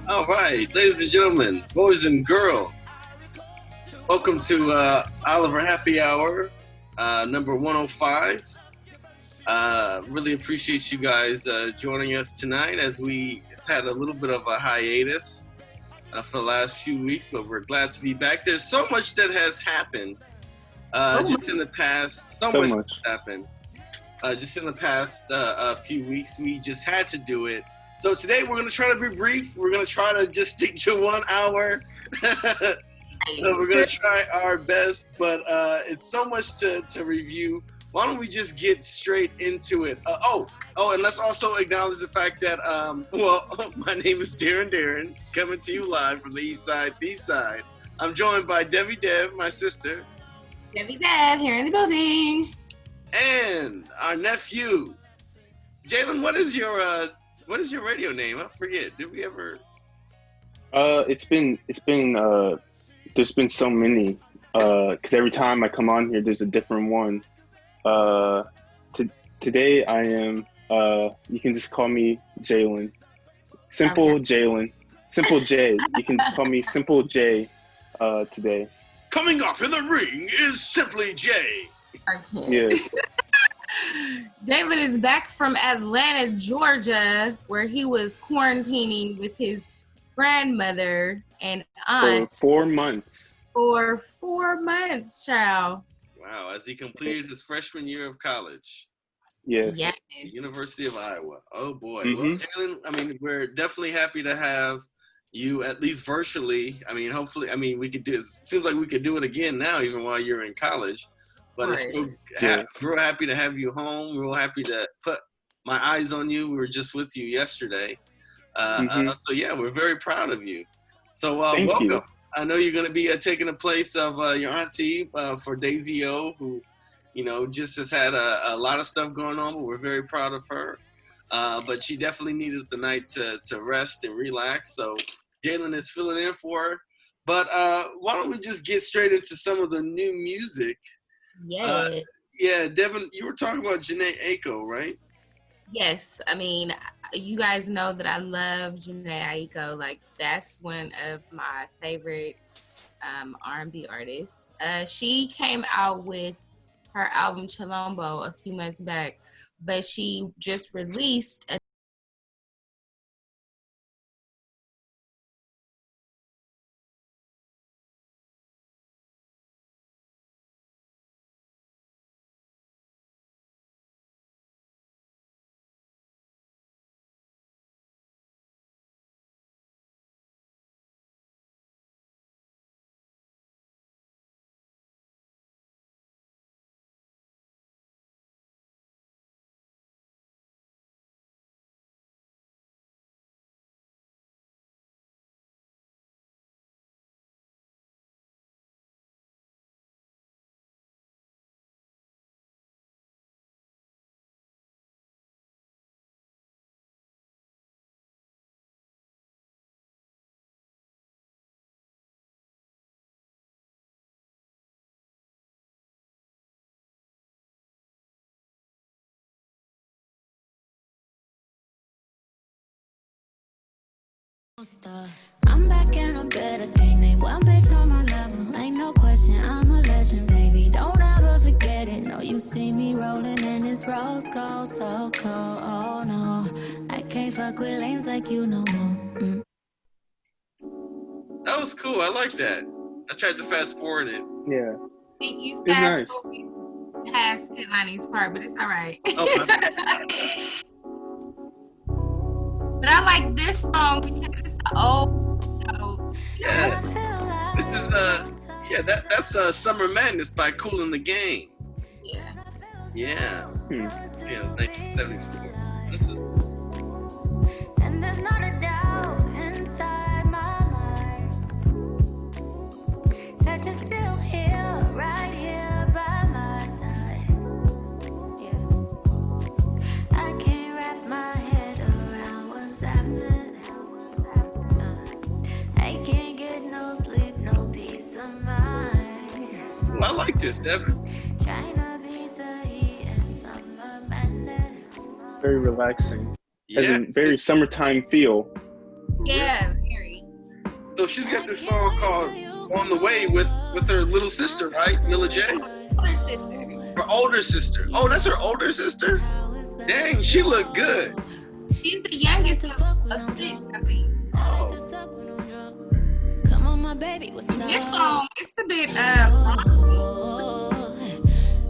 All right, ladies and gentlemen, boys and girls, welcome to Oliver Happy Hour, number 105. Really appreciate you guys joining us tonight as we had a little bit of a hiatus for the last few weeks, but we're glad to be back. There's so much that has happened just in the past. So much has happened just in the past few weeks. We just had to do it. So today we're going to try to be brief. We're going to try to just stick to 1 hour. So we're going to try our best, but it's so much to review. Why don't we just get straight into it? And let's also acknowledge the fact that, my name is Darren, coming to you live from the East Side, the Side. I'm joined by Debbie Dev, my sister. Debbie Dev, here in the building. And our nephew, Jalen. What is your radio name? I forget. Did we ever? It's been there's been so many. Because every time I come on here, there's a different one. Today I am. You can just call me Jalen. Simple okay. Jalen. Simple J. You can just call me Simple J. Today. Coming up in the ring is Simply J. Okay. Yes. Jalen is back from Atlanta, Georgia, where he was quarantining with his grandmother and aunt. For 4 months. For 4 months, child. Wow, as he completed his freshman year of college. Yes. University of Iowa. Oh, boy. Mm-hmm. Well, Jalen, we're definitely happy to have you, at least virtually. Hopefully, we could do it. Seems like we could do it again now, even while you're in college. But right. It's real happy to have you home. Real happy to put my eyes on you. We were just with you yesterday. So, we're very proud of you. So, welcome. You. I know you're going to be taking the place of your auntie for Daisy O, who, just has had a lot of stuff going on, but we're very proud of her. But she definitely needed the night to rest and relax. So Jalen is filling in for her. But why don't we just get straight into some of the new music? Yeah. Devin, you were talking about Jhene Aiko, right? Yes. You guys know that I love Jhene Aiko. Like, that's one of my favorite R&B artists. She came out with her album Chilombo a few months back, but she just released a I'm back and I'm better. Can't name one bitch on my level. Ain't no question, I'm a legend, baby. Don't ever forget it. No, you see me rolling and it's rose gold, so cold. Oh no, I can't fuck with lames like you no more. That was cool. I like that. I tried to fast forward it. Yeah. You fast forward past Kehlani's part, but it's all right. But I like this song because it's an old, This is Summer Madness by Kool and the Gang. Yeah. 1974. This is. And there's not a doubt inside my mind that you're still here, right here by my side. Yeah. I can't wrap my head around what's happening. I can't get no sleep, no peace of mind. Well, I like this, Devin. Trying to beat the heat and summer madness. Very relaxing. Has a very summertime feel. Yeah, very. So she's got this song called "On the Way" with her little sister, right, Mila J? Older sister. Her older sister. Oh, that's her older sister. Dang, she looked good. She's the youngest of 6, I think. Oh. This song, it's a bit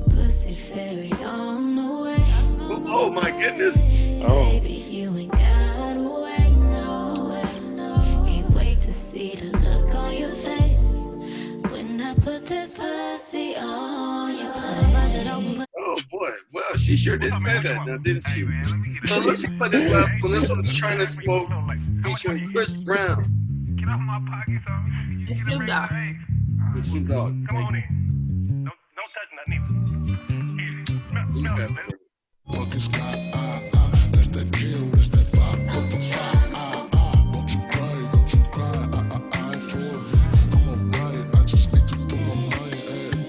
Pussy fairy on the way. Oh my goodness. Oh. Baby, you ain't gotta wait, no. Can't wait to see the look on your face when I put this pussy on your plate. Oh boy. Well, she sure did say that now, didn't she? So let's just play this last one. This one's Trying to Smoke featuring Chris Brown. and Snoop Dogg. And Snoop Dogg. Come on in. Don't touch nothing. Okay. Fucking sky, that's that chill, that's that vibe. Don't you cry, don't you cry, for I'm alright, I just need to put my mind at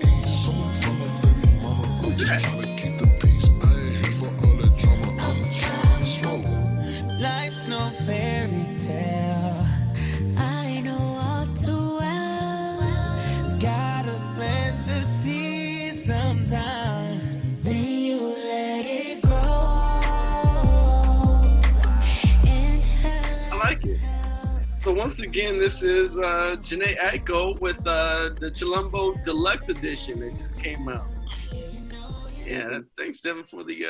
ease. Summertime, baby mama, I'm just trying to keep the peace. I ain't here for all that drama, I'm trying to smoke. Life's no fairy tale. I know all too well. Gotta plant the seed sometime. Then you let it grow. I like it. So once again, this is Jhene Aiko with the Chilumbo Deluxe Edition that just came out. Yeah, thanks Devin for the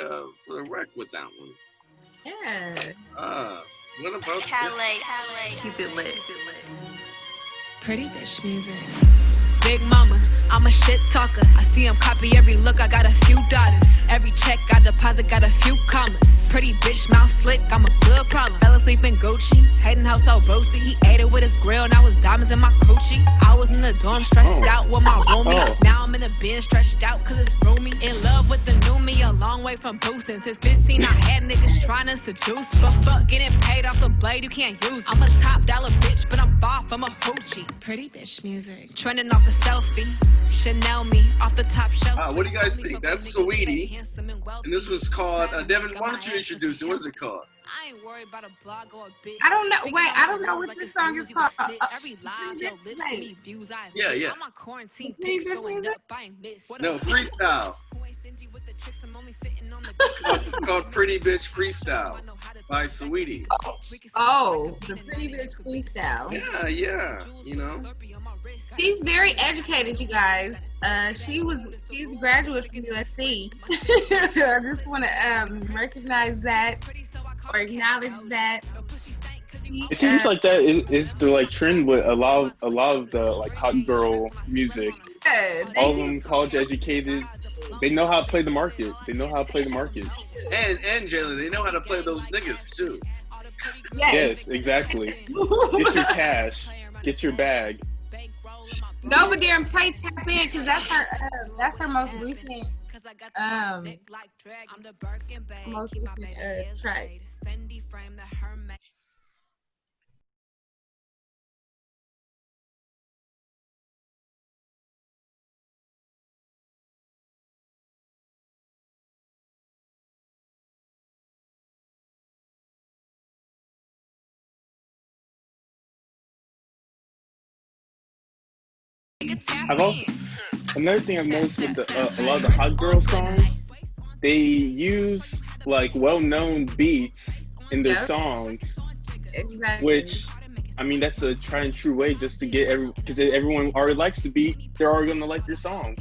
rec with that one. Yeah. What about Khalid, keep it lit. Pretty bitch music. Big mama, I'm a shit talker. I see him copy every look, I got a few daughters. Every check I deposit got a few commas. Pretty bitch, mouth slick, I'm a good problem. Fell asleep in Gucci, hating how so boasty. He ate it with his grill, now it's diamonds in my coochie. I was in the dorm stressed out with my roomie. Now I'm in the bin stretched out cause it's roomy. In love with the new me, a long way from boosting. Since 15 I had niggas trying to seduce. But fuck getting paid off the blade, you can't use. I'm a top dollar bitch, but I'm far from a hoochie. Pretty bitch music. Trending off a selfie. Chanel me off the top shelf. what do you guys think? That's Saweetie. And this was called, Devin, why don't you introduce it? What is it called? I ain't worried about a blog or a bitch. I don't know. Wait, I don't know what this song is called. Every live yo lives to me views I Yeah, yeah. I'm on quarantine. Pretty bitch music? No, freestyle. It's called Pretty Bitch Freestyle by Saweetie. Oh, the Pretty Bitch Freestyle. Yeah, you know. She's very educated, you guys. She's a graduate from USC. I just want to recognize that or acknowledge that. It seems like that is the like trend with a lot of the like hot girl music. All of them college educated. They know how to play the market. And Jalen, they know how to play those niggas too. Yes, exactly. Get your cash. Get your bag. No, but they're play Tap In because that's her most recent track. Another thing I've noticed with a lot of the hot girl songs, they use like well-known beats in their songs, Exactly. which I mean that's a tried and true way just to get because everyone already likes the beat, they're already gonna like your song.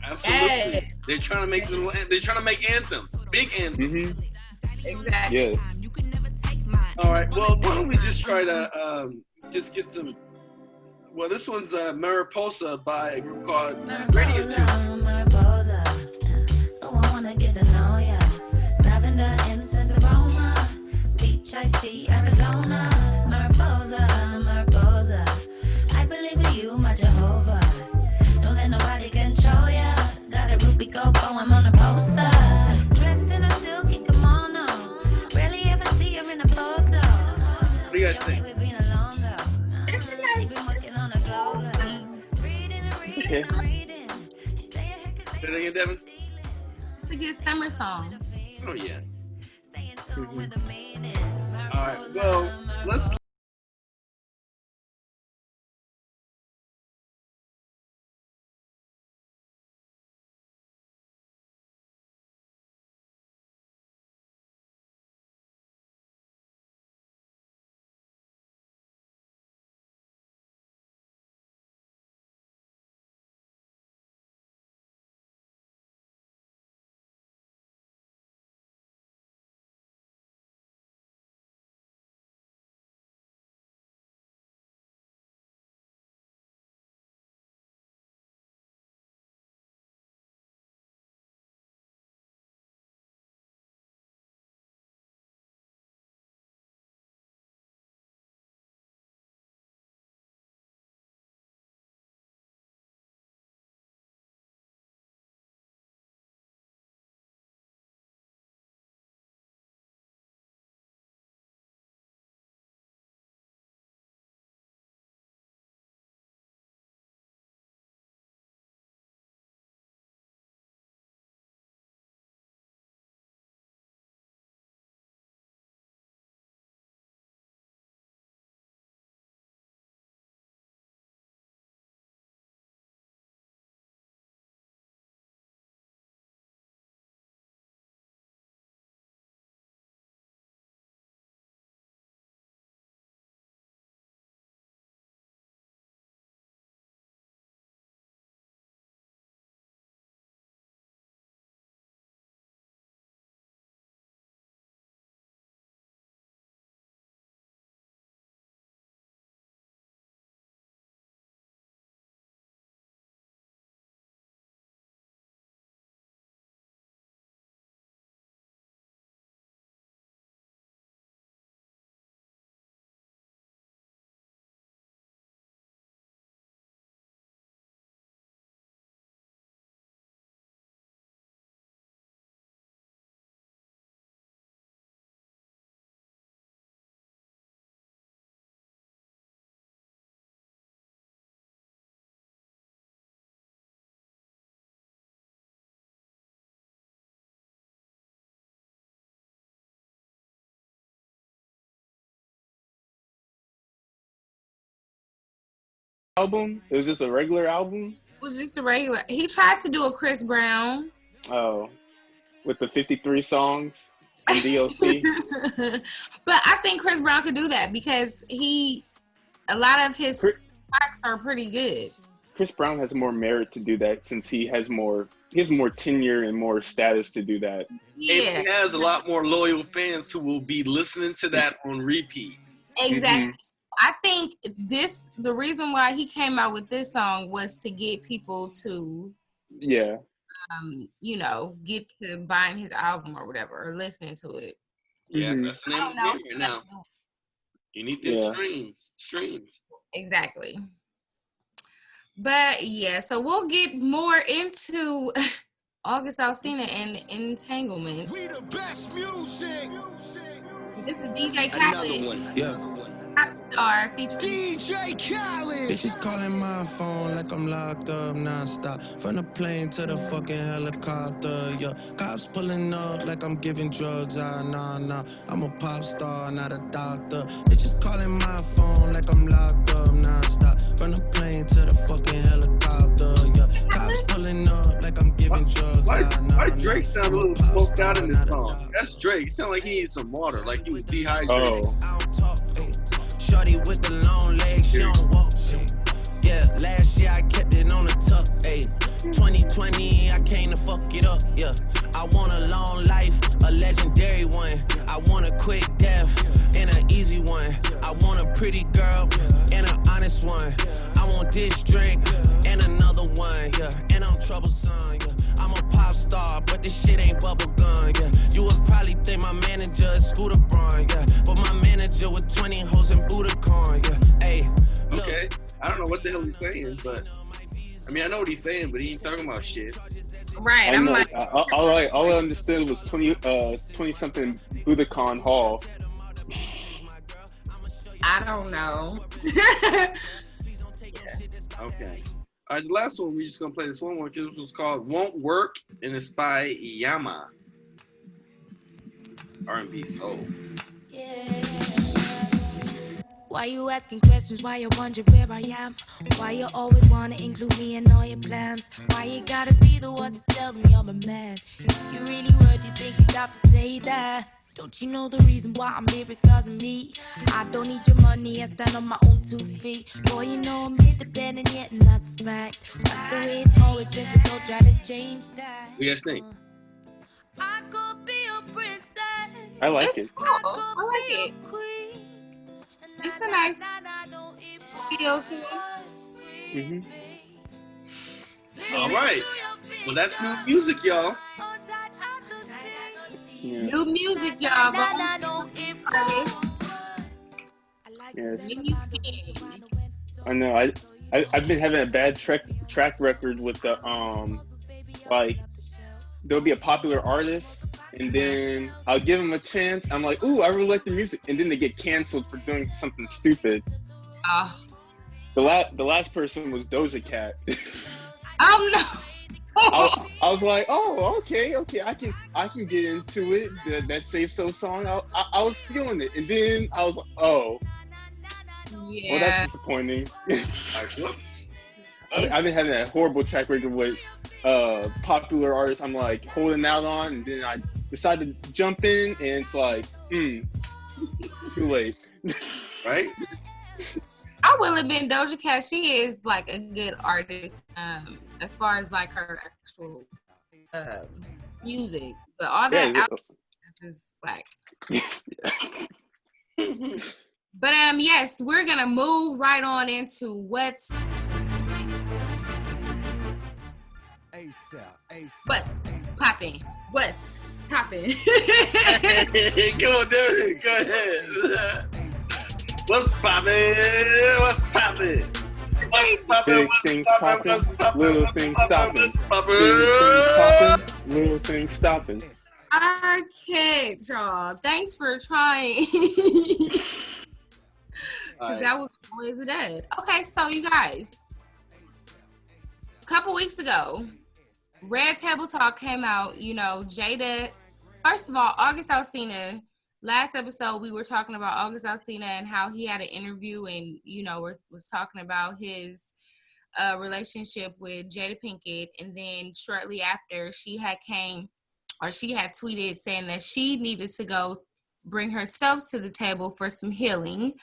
Absolutely. Hey. They're trying to make anthems, big anthems. Mm-hmm. Exactly. Yeah. All right. Well, why don't we just try to just get some. Well, this one's Mariposa by a group called Radio 2. Mariposa, oh, I wanna get to know ya. Lavender, incense, aroma, beach, iced tea, Arizona. Mariposa, Mariposa, I believe in you, my Jehovah. Don't let nobody control ya. Got a Rubico poem on a poster. Dressed in a silky kimono. Rarely ever see her in a photo. What do you guys think? Okay. Say it again, Devin. It's a good summer song. Oh yeah. All right. Well, let's album? It was just a regular album? It was just a regular. He tried to do a Chris Brown. Oh, with the 53 songs on DLC. But I think Chris Brown could do that because a lot of his tracks are pretty good. Chris Brown has more merit to do that since he has more tenure and more status to do that. Yeah. And he has a lot more loyal fans who will be listening to that on repeat. Exactly. I think the reason why he came out with this song was to get people to get to buying his album or whatever, or listening to it. Yeah, that's the name of the game right now. You need them streams. Exactly. But yeah, so we'll get more into August Alsina and Entanglement. We the best music. This is DJ Khalid. Another one. Yeah. Popstar featuring DJ Khalid. Bitches calling my phone like I'm locked up nonstop. From the plane to the fucking helicopter. Yeah. Cops pulling up like I'm giving drugs. Nah. I'm a pop star, not a doctor. Bitches calling my phone like I'm locked up nonstop. From the plane to the fucking helicopter. Yeah. Cops pulling up like I'm giving drugs. Why Drake sound a little smoked out in this song? That's Drake. It sound like he needs some water, like he was dehydrated. Shorty with the long legs, she don't walk. Yeah, last year I kept it on the tuck. 2020, I came to fuck it up. Yeah, I want a long life, a legendary one. I want a quick death and an easy one. I want a pretty girl and an honest one. I want this drink and another one. Yeah, and I'm troublesome. Yeah, I'm a pop star, but this shit ain't bubble gum. Yeah, you would probably think my manager is Scooter Braun. Yeah, but my manager with 20 hoes and Budokan. Yeah, hey. Okay, I don't know what the hell he's saying, but I mean I know what he's saying, but he ain't talking about shit. Right, I'm like, all I understood was 20 something Budokan Hall. I don't know. Okay. All right, the last one, we're just going to play this one because this was called Won't Work, and it's by Yama. It's R&B soul. Why you asking questions? Why you wondering where I am? Why you always wanna include me in all your plans? Why you gotta be the one to tell me I'm a man? If you really would, you think you'd have to say that? Don't you know the reason why I'm here is cause of me? I don't need your money, I stand on my own 2 feet. Boy, you know I'm independent yet, and that's a fact. That's the way it's always been, so don't try to change that. What do you guys think? I could be a princess. I like it. Cool. I like it. It's a nice feel to it. All right. Well, that's new music, y'all. Yeah. New music, y'all. Yes. I know. I've been having a bad track record with the like there'll be a popular artist and then I'll give them a chance. I'm like, ooh, I really like the music, and then they get canceled for doing something stupid. Oh. The last person was Doja Cat. Oh no. I was like, oh, okay, I can get into it. That Say So song, I was feeling it, and then I was like, oh, yeah. Well, that's disappointing. Whoops. I've been having a horrible track record with popular artists. I'm like holding out on, and then I decide to jump in, and it's like, too late. Right? I will admit Doja Cat, she is like a good artist as far as like her actual music, but all that is like. But yes, we're gonna move right on into what's poppin'. What's poppin'? Come on, dude. Go ahead. What's poppin'? What's poppin'? What's poppin'? Big things poppin', little things stoppin'. Big things poppin', little things stoppin'. I can't, y'all. Thanks for trying. Because that was always a dead. Okay, so you guys, a couple weeks ago, Red Table Talk came out. You know, Jada, first of all, August Alsina last episode we were talking about August Alsina and how he had an interview and, you know, was talking about his relationship with Jada Pinkett. And then shortly after, she had tweeted saying that she needed to go bring herself to the table for some healing.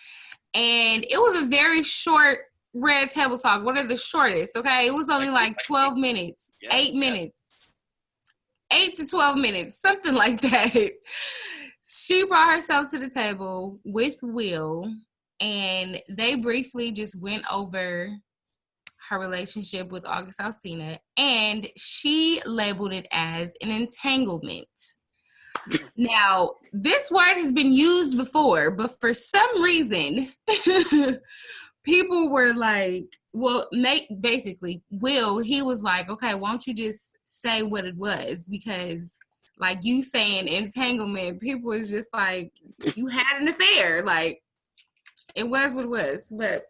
And it was a very short red table talk. What are the shortest? Okay. It was only like 12 minutes, 8 minutes, 8 to 12 minutes, something like that. She brought herself to the table with Will, and they briefly just went over her relationship with August Alsina, and she labeled it as an entanglement. Now, this word has been used before, but for some reason, people were like, well, basically, Will, he was like, okay, why don't you just say what it was? Because, like, you saying entanglement, people was just like, you had an affair. Like, it was what it was. But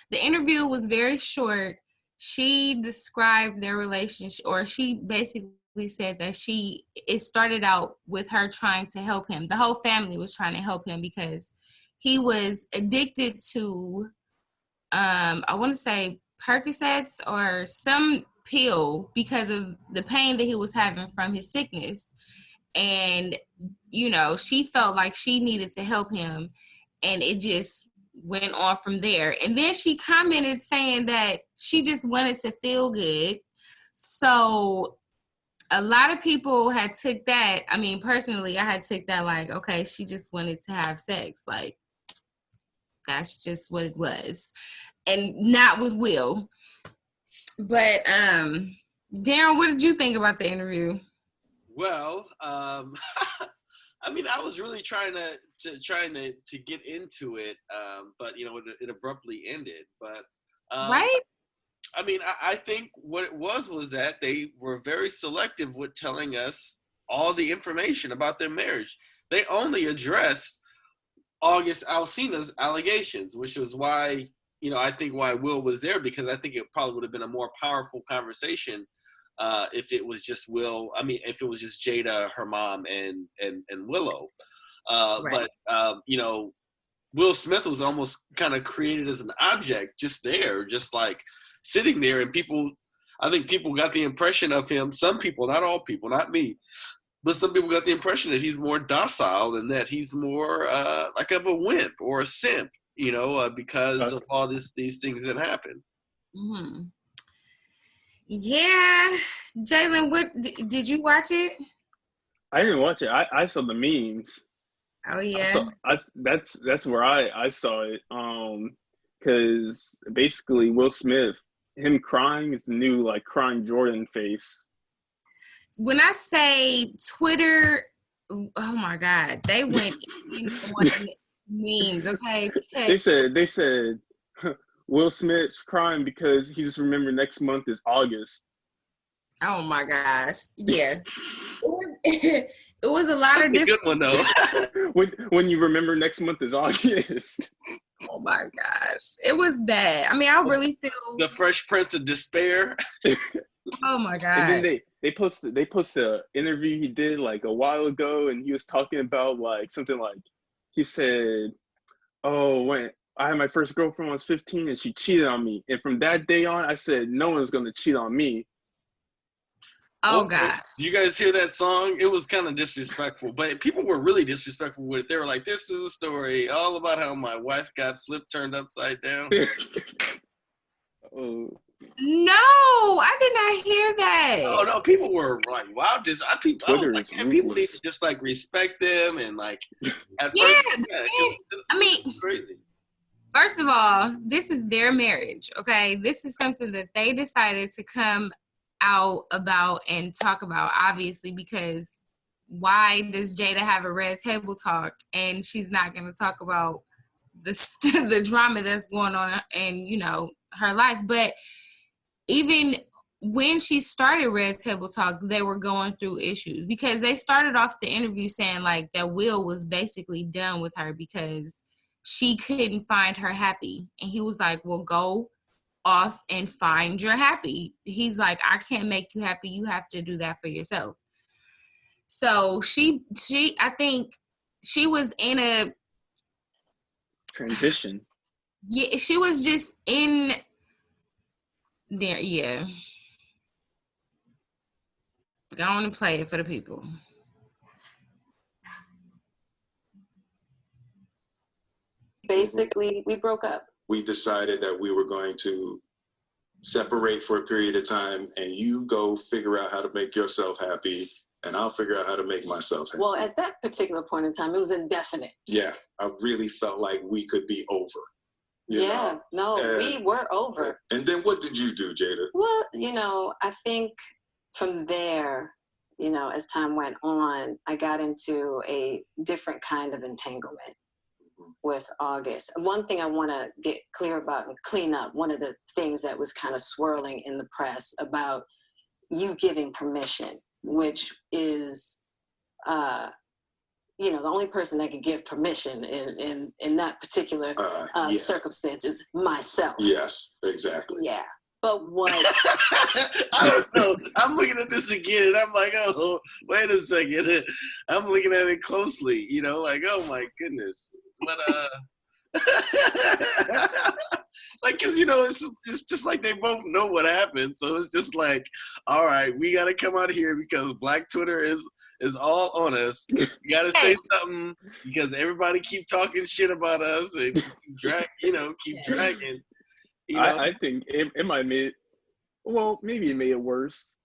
the interview was very short. She described their relationship, or she basically said that it started out with her trying to help him. The whole family was trying to help him because he was addicted to, I want to say Percocets or some pill because of the pain that he was having from his sickness. And, you know, she felt like she needed to help him, and it just went on from there. And then she commented saying that she just wanted to feel good. So a lot of people had took that. I mean, personally, I had took that like, okay, she just wanted to have sex. Like, that's just what it was. And not with Will. But Darren, what did you think about the interview? Well, I mean, I was really trying to get into it, but you know, it abruptly ended. But right? I mean, I think what it was that they were very selective with telling us all the information about their marriage. They only addressed August Alsina's allegations, which was why, you know, I think why Will was there, because I think it probably would have been a more powerful conversation if it was just Will. I mean, if it was just Jada, her mom, and Willow. Right. But you know, Will Smith was almost kind of created as an object, just there, just like sitting there, and I think people got the impression of him. Some people, not all people, not me, but some people got the impression that he's more docile and that he's more like of a wimp or a simp, you know, because of all these things that happen. Mm-hmm. Yeah, Jalen, what did you watch it? I didn't watch it. I saw the memes. Oh yeah, that's where I saw it. Because basically Will Smith, him crying is the new like crying Jordan face. When I say Twitter, oh my God, they went in on memes. Okay, because they said Will Smith's crying because he just remembered next month is August. Oh my gosh, yeah, it was a lot of different. Good one though. when you remember next month is August. Oh my gosh, it was bad. I mean, I really feel the Fresh Prince of Despair. Oh my God! And then they posted an interview he did like a while ago, and he was talking about like something like he said, "Oh, when I had my first girlfriend when I was 15, and she cheated on me, and from that day on, I said no one's gonna cheat on me." Oh gosh! You guys hear that song? It was kind of disrespectful, but people were really disrespectful with it. They were like, "This is a story all about how my wife got turned upside down." Oh. No, I did not hear that. Oh no, people were like, "Wow!" I was like, "Man, people need to just like respect them and like." I mean, crazy. First of all, this is their marriage. Okay, this is something that they decided to come out about and talk about, obviously, because why does Jada have a red table talk and she's not going to talk about the drama that's going on in, you know, her life? But even when she started Red Table Talk, they were going through issues because they started off the interview saying like that Will was basically done with her because she couldn't find her happy. And he was like, well, go off and find your happy. He's like, I can't make you happy. You have to do that for yourself. So she I think she was in a transition. Yeah, she was just in there. Yeah. Go on and play it for the people. Basically, we broke up. We decided that we were going to separate for a period of time, and you go figure out how to make yourself happy, and I'll figure out how to make myself happy. Well, at that particular point in time, it was indefinite. Yeah, I really felt like we could be over. Yeah, no, we were over. And then what did you do, Jada? Well, you know, I think from there, you know, as time went on, I got into a different kind of entanglement with August. One thing I want to get clear about and clean up, one of the things that was kind of swirling in the press about you giving permission, which is, you know, the only person that can give permission in that particular circumstance is myself. Yes, exactly. Yeah. But what? I don't know. I'm looking at this again, and I'm like, oh, wait a second. I'm looking at it closely, you know, like, oh my goodness. But like, cause you know, it's just like they both know what happened, so it's just like, all right, we gotta come out here because Black Twitter is all on us. We gotta say something because everybody keep talking shit about us and keep dragging. You know? I think it might make it, well, maybe it made it worse.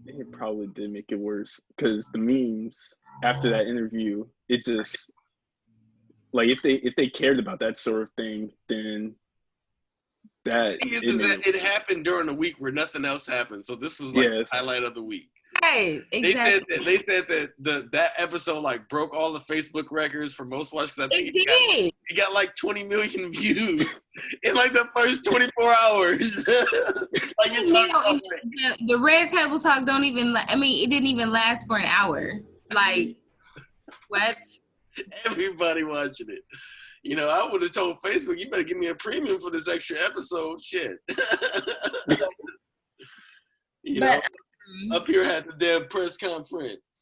It probably did make it worse because the memes after that interview, it just like if they cared about that sort of thing, then that it happened during a week where nothing else happened. So this was like the highlight of the week. Hey, exactly. They said that that episode like broke all the Facebook records for most watched. I think it got like 20 million views in like the first 24 hours. Like the Red Table Talk don't even. I mean, it didn't even last for an hour. Like what? Everybody watching it. You know, I would have told Facebook, you better give me a premium for this extra episode. Shit. You know. Up here at the damn press conference.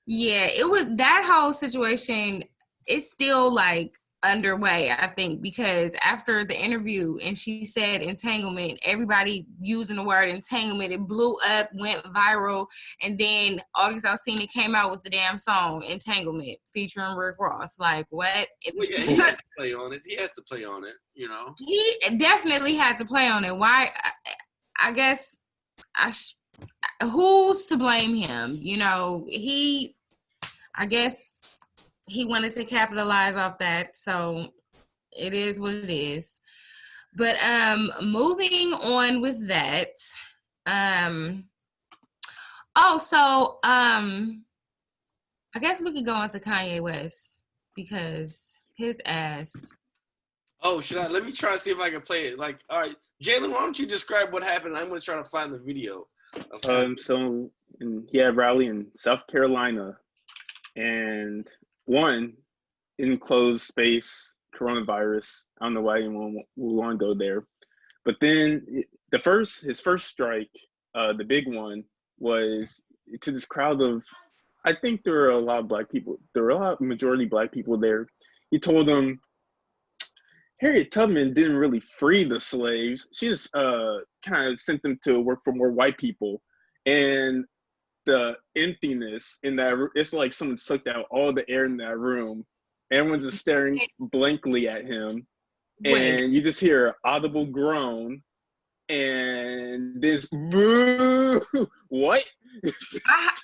Yeah, it was that whole situation. It's still like underway, I think, because after the interview and she said entanglement, everybody using the word entanglement, it blew up, went viral, and then August Alsina came out with the damn song Entanglement featuring Rick Ross. Like what? Well, yeah, he had to play on it. He had to play on it. You know, he definitely had to play on it. Why? I guess who's to blame him? You know, I guess he wanted to capitalize off that, so it is what it is. But moving on with that, I guess we could go into Kanye West because his ass. Oh, should I? Let me try to see if I can play it. Like, all right, Jalen, why don't you describe what happened? I'm gonna try to find the video. So he had a rally in South Carolina, and one enclosed space, coronavirus. I don't know why anyone would want to go there, but then his first strike, the big one, was to this crowd of, I think there were a lot of black people. There were a lot of majority black people there. He told them Harriet Tubman didn't really free the slaves. She just kind of sent them to work for more white people. And the emptiness in that, it's like someone sucked out all the air in that room. Everyone's just staring blankly at him. And you just hear an audible groan and this boo. What?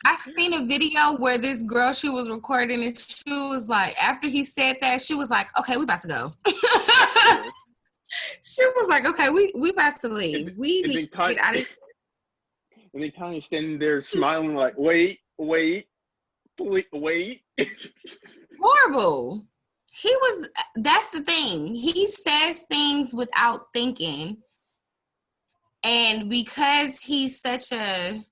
I seen a video where this girl, she was recording and she was like, after he said that, she was like, okay, we about to go. She was like, okay, we about to leave. We need to get out of here. And then Kanye standing there smiling like, wait, please, wait. Horrible. That's the thing. He says things without thinking. And because he's such a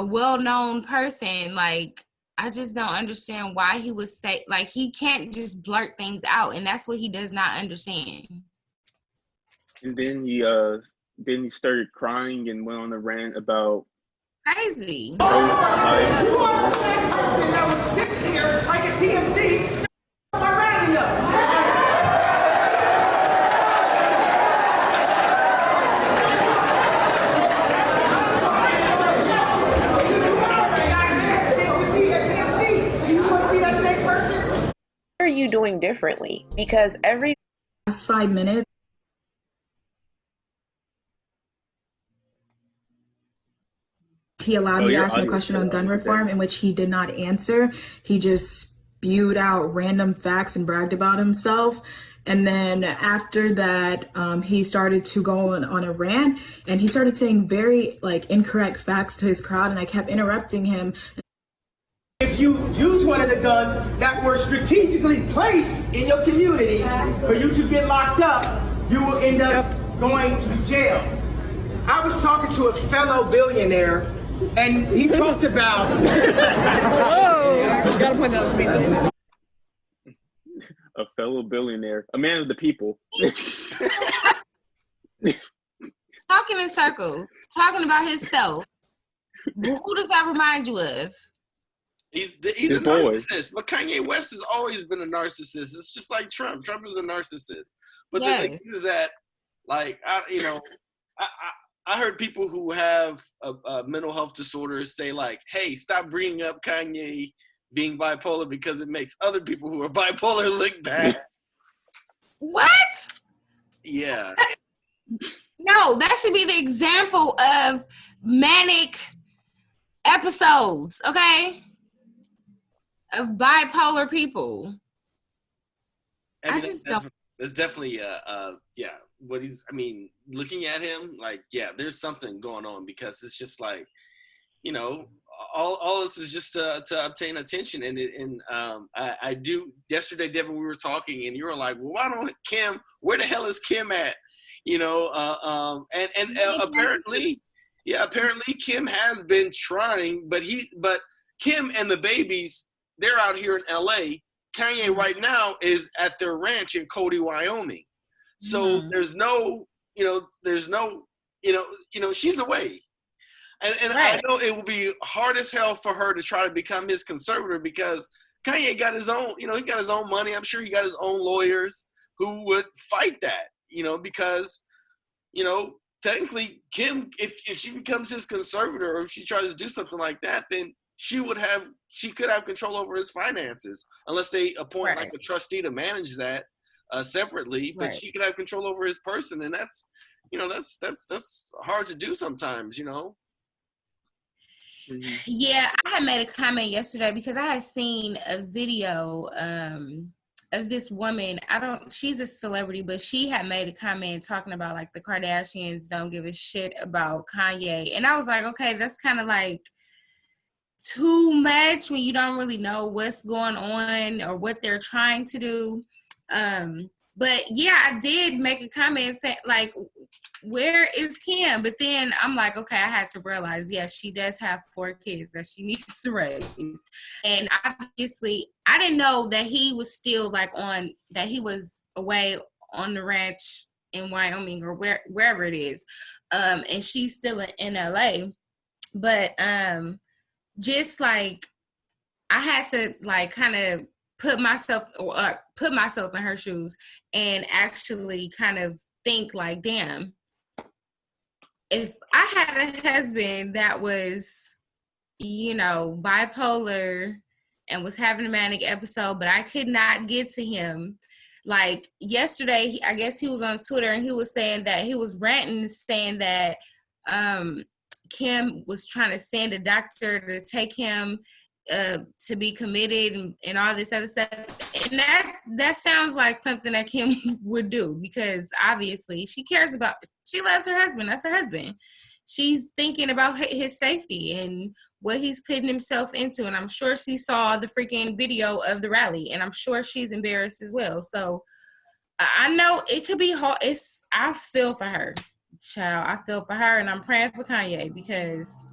well-known person, like, I just don't understand why he would say, like, he can't just blurt things out, and that's what he does not understand. And then he started crying and went on a rant about Crazy. Like, You are the black person that was sitting here like a TMZ. My rally up. What are you doing differently? Because every last 5 minutes, he allowed me to ask him a question on gun reform, in which he did not answer. He just spewed out random facts and bragged about himself. And then after that, he started to go on a rant, and he started saying very incorrect facts to his crowd, and I kept interrupting him. If you use one of the guns that were strategically placed in your community for you to get locked up, you will end up going to jail. I was talking to a fellow billionaire, and he talked about. Whoa! Gotta point that out. A fellow billionaire, a man of the people. Talking in circles, talking about himself. Who does that remind you of? He's a narcissist, but Kanye West has always been a narcissist. It's just like Trump. Trump is a narcissist. But the thing is that, I heard people who have mental health disorders say, hey, stop bringing up Kanye being bipolar because it makes other people who are bipolar look bad. What? Yeah. No, that should be the example of manic episodes, okay? Of bipolar people. I just don't. There's definitely, looking at him, there's something going on because it's just all this is just to obtain attention. And I do, yesterday, Devin, we were talking and you were like, well, why don't Kim, where the hell is Kim at? Apparently Kim has been trying, but Kim and the babies, they're out here in LA. Kanye right now is at their ranch in Cody, Wyoming. So there's no, she's away. And right. I know it will be hard as hell for her to try to become his conservator because Kanye got his own, he got his own money. I'm sure he got his own lawyers who would fight that, because, technically Kim, if she becomes his conservator or if she tries to do something like that, then she could have control over his finances unless they appoint a trustee to manage that separately, but she could have control over his person. And that's, that's hard to do sometimes, Yeah, I had made a comment yesterday because I had seen a video of this woman. She's a celebrity, but she had made a comment talking about the Kardashians don't give a shit about Kanye. And I was like, okay, that's kind of too much when you don't really know what's going on or what they're trying to do. But yeah, I did make a comment saying where is Kim? But then I'm like, okay, I had to realize, yes, she does have 4 kids that she needs to raise. And obviously I didn't know that he was still that he was away on the ranch in Wyoming or wherever it is. And she's still in LA. But just I had to kind of put myself in her shoes and actually kind of think damn, if I had a husband that was, bipolar and was having a manic episode, but I could not get to him. Yesterday, I guess he was on Twitter and he was saying that he was ranting, saying that Kim was trying to send a doctor to take him to be committed and all this other stuff. And that sounds like something that Kim would do because obviously she loves her husband. That's her husband. She's thinking about his safety and what he's putting himself into. And I'm sure she saw the freaking video of the rally and I'm sure she's embarrassed as well. So I know it could be hard. I feel for her. Child, I feel for her and I'm praying for Kanye because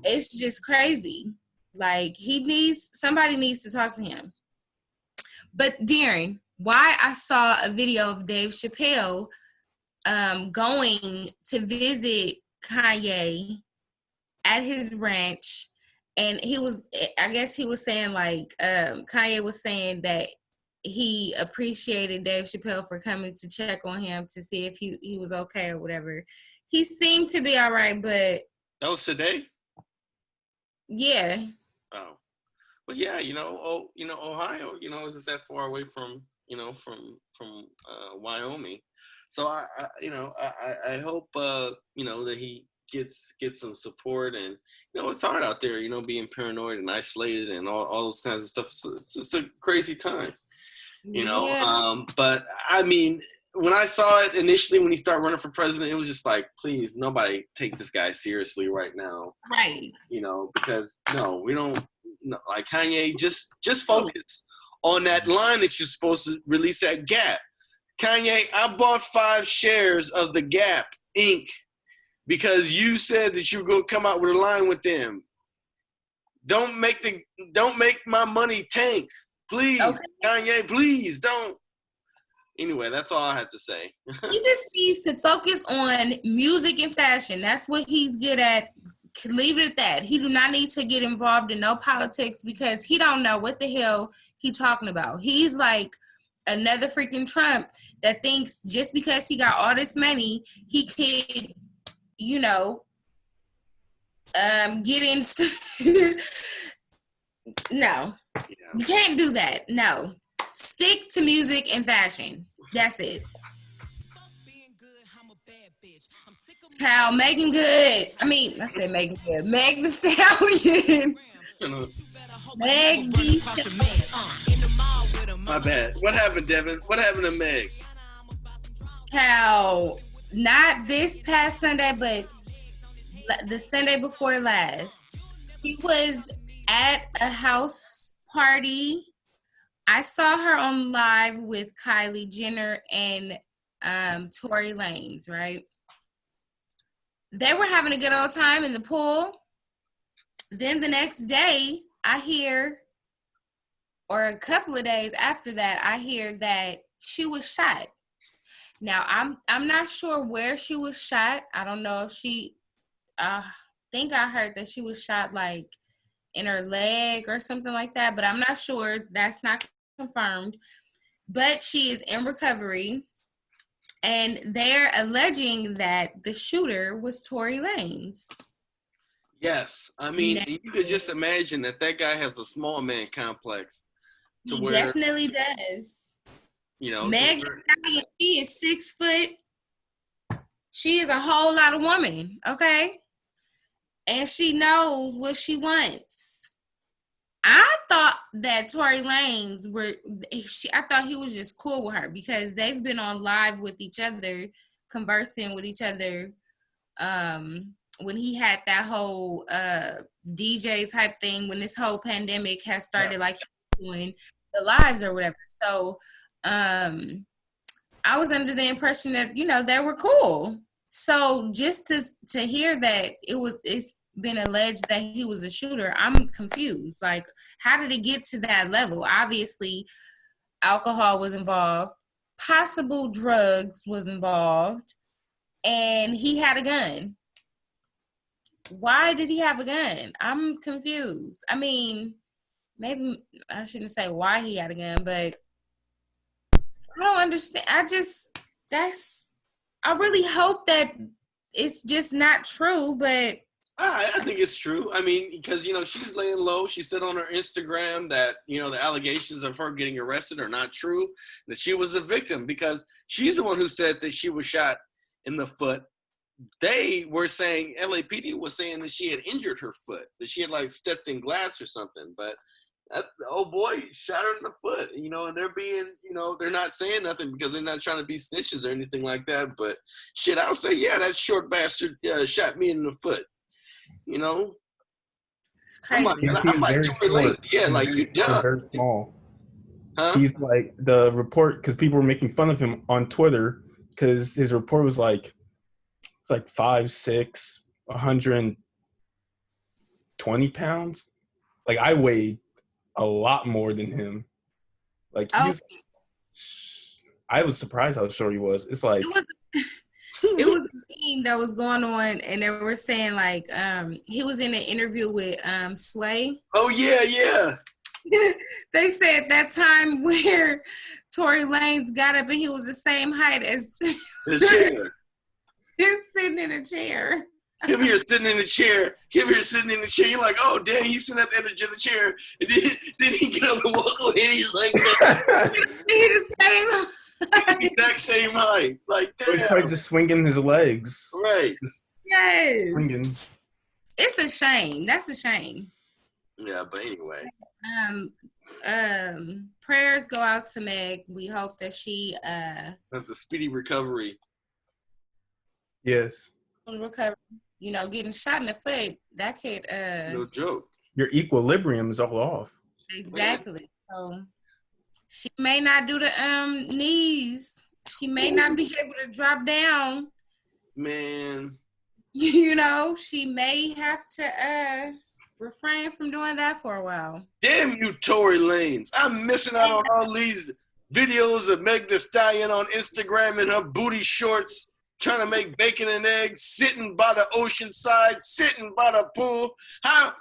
it's just crazy. Somebody needs to talk to him. But Darren, why I saw a video of Dave Chappelle going to visit Kanye at his ranch, and I guess he was saying like, Kanye was saying that he appreciated Dave Chappelle for coming to check on him to see if he was okay or whatever. He seemed to be all right, but that was today. Yeah. Oh, but yeah, Ohio, isn't that far away from Wyoming. So I hope that he gets some support, and it's hard out there, being paranoid and isolated and all those kinds of stuff. So it's just a crazy time, Yeah. But I mean, when I saw it initially when he started running for president, it was just like, please, nobody take this guy seriously right now. Right. Because we don't like Kanye, just focus on that line that you're supposed to release at Gap. Kanye, I bought 5 shares of the Gap Inc. because you said that you were going to come out with a line with them. Don't make my money tank. Please, okay. Kanye, please don't. Anyway, that's all I had to say. He just needs to focus on music and fashion. That's what he's good at. Leave it at that. He do not need to get involved in no politics because he don't know what the hell he talking about. He's like another freaking Trump that thinks just because he got all this money, he could, get into... No. Yeah. You can't do that. No. Stick to music and fashion. That's it. Child, Meagan Good. I said Meagan Good. Meagan the Stallion. Meg the Stallion. My bad. What happened, Devin? What happened to Meg? Child, not this past Sunday, but the Sunday before last. He was at a house party. I saw her on live with Kylie Jenner and Tory Lanez, right? They were having a good old time in the pool. Then the next day, I hear, or a couple of days after that, I hear that she was shot. Now, I'm not sure where she was shot. I don't know if she, think I heard that she was shot like in her leg or something like that, but I'm not sure. That's not confirmed. But she is in recovery, and they're alleging that the shooter was Tory Lanez. Yes, you could just imagine that guy has a small man complex. He definitely does. Meg, she is 6 foot. She is a whole lot of woman, okay? And she knows what she wants. I thought that Tory Lanez I thought he was just cool with her because they've been on live with each other, conversing with each other. When he had that whole DJ type thing, when this whole pandemic has started, like doing the lives or whatever. So I was under the impression that, they were cool. So just to hear that it's been alleged that he was a shooter, I'm confused. Like, how did it get to that level? Obviously, alcohol was involved, possible drugs was involved, and he had a gun. Why did he have a gun? I'm confused. Maybe I shouldn't say why he had a gun, but I don't understand. I really hope that it's just not true, but I think it's true. Because, she's laying low. She said on her Instagram that, the allegations of her getting arrested are not true, that she was the victim because she's the one who said that she was shot in the foot. They were saying, LAPD was saying that she had injured her foot, that she had stepped in glass or something, but that old boy shot her in the foot, and they're being, they're not saying nothing because they're not trying to be snitches or anything like that. But shit, I'll say, yeah, that short bastard shot me in the foot. It's crazy. I'm like Tory Lanez. Yeah, like you done. Very small. Huh? He's like the report because people were making fun of him on Twitter because his report was it's 5'6", 120 pounds. Like I weighed a lot more than him. I was surprised how short he was. It's like It was a meme that was going on, and they were saying like he was in an interview with Sway. Oh yeah. They said that time where Tory Lanez got up and he was the same height as the chair. He's sitting in a chair. Him here sitting in the chair. You're like, oh, dang, he's sitting at the edge of the chair. And then he get up and walk away. And he's like, he's the same height. Exact same height. Like, damn. He's probably just swinging his legs. Right. Yes. Swinging. It's a shame. That's a shame. Yeah, but anyway. Prayers go out to Meg. We hope that she that's a speedy recovery. Yes. Recovery. You know, getting shot in the foot, that could no joke. Your equilibrium is all off. Exactly. So she may not do the knees. She may not be able to drop down. Man. You know, she may have to refrain from doing that for a while. Damn you, Tory Lanez. I'm missing out on all these videos of Meagan the Stallion on Instagram in her booty shorts, trying to make bacon and eggs, sitting by the ocean side, sitting by the pool. How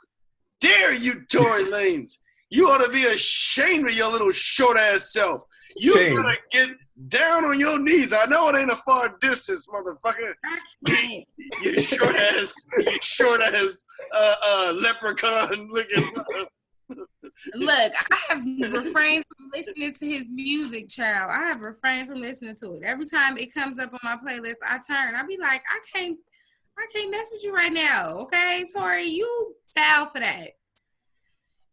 dare you, Tory Lanez? You ought to be ashamed of your little short-ass self. You gotta get down on your knees. I know it ain't a far distance, motherfucker. You short-ass leprechaun looking. Look, I have refrained from listening to his music, child. I have refrained from listening to it. Every time it comes up on my playlist, I turn. I be like, I can't mess with you right now, okay, Tori? You foul for that.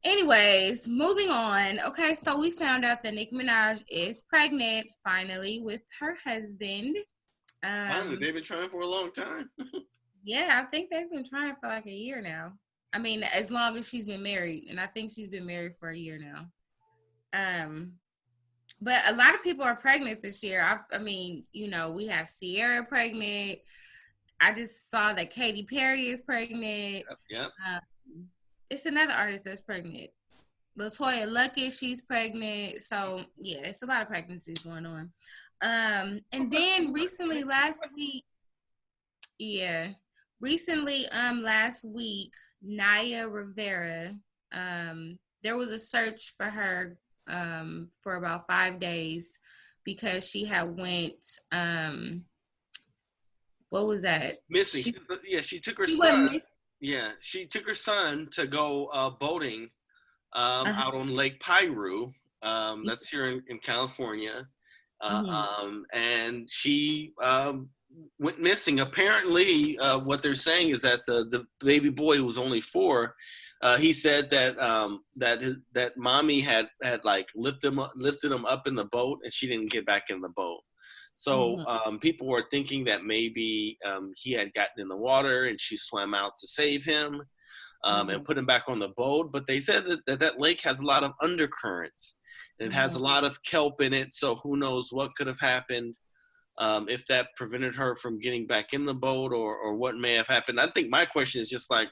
Anyways, moving on. Okay, so we found out that Nikki Minaj is pregnant, finally, with her husband. Finally, they've been trying for a long time. Yeah, I think they've been trying for like a year now. I mean, as long as she's been married, and I think she's been married for a year now. But a lot of people are pregnant this year. I mean, you know, we have Sierra pregnant. I just saw that Katy Perry is pregnant. Yep. It's another artist that's pregnant. LaToya Luckett, she's pregnant. So yeah, it's a lot of pregnancies going on. And then recently, last week, Naya Rivera, there was a search for her for about 5 days because she had went, what was that? Missing. She took her son. Yeah, she took her son to go boating out on Lake Piru. That's here in California. And she went missing. Apparently, what they're saying is that the baby boy, who was only 4, he said that that mommy had like lifted him up in the boat, and she didn't get back in the boat. So people were thinking that maybe he had gotten in the water and she swam out to save him and put him back on the boat. But they said that lake has a lot of undercurrents and it has a lot of kelp in it. So who knows what could have happened if that prevented her from getting back in the boat or what may have happened. I think my question is just like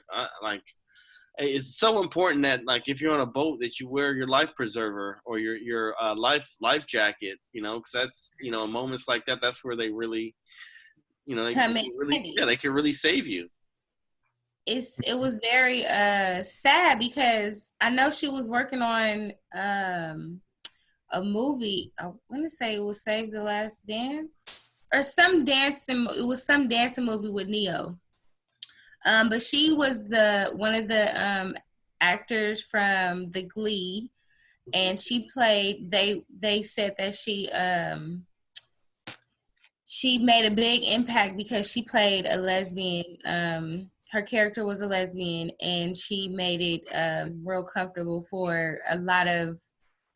it's so important that, like, if you're on a boat, that you wear your life preserver or your life jacket, you know, because that's, you know, moments like that, that's where they really, you know, they can really save you. It was very sad because I know she was working on a movie. I want to say it was Save the Last Dance or some dancing. It was some dancing movie with Neo. But she was one of the actors from the Glee, and she played. They said that she made a big impact because she played a lesbian. Her character was a lesbian, and she made it real comfortable for a lot of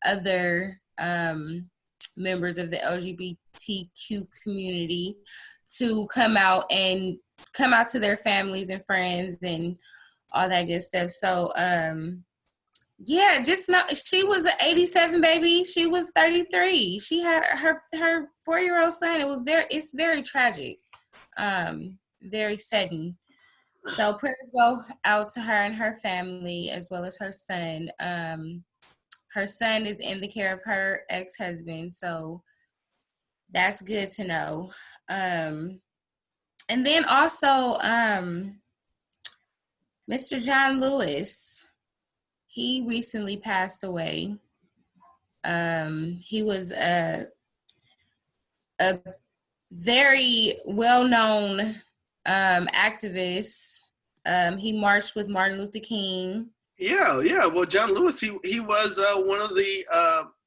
other members of the LGBTQ community to come out to their families and friends and all that good stuff. So, she was an 87 baby. She was 33. She had her 4-year-old son. It's very tragic. Very sudden. So prayers go out to her and her family as well as her son. Her son is in the care of her ex-husband. So that's good to know. And then also, Mr. John Lewis, he recently passed away. He was a very well-known activist. He marched with Martin Luther King. Yeah. Well, John Lewis, he was one of the,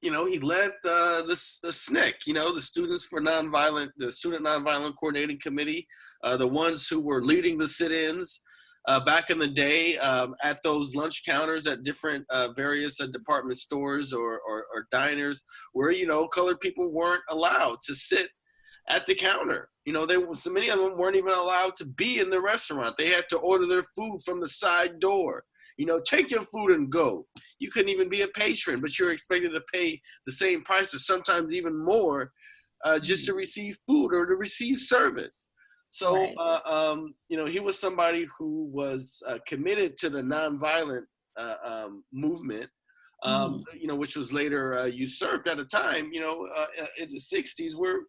he led the SNCC, the Student Nonviolent Coordinating Committee, the ones who were leading the sit-ins back in the day at those lunch counters at different various department stores or diners where, colored people weren't allowed to sit at the counter. So many of them weren't even allowed to be in the restaurant. They had to order their food from the side door. Take your food and go. You couldn't even be a patron, but you're expected to pay the same price or sometimes even more just to receive food or to receive service. So, right. He was somebody who was committed to the nonviolent movement, which was later usurped at a time, in the 60s where,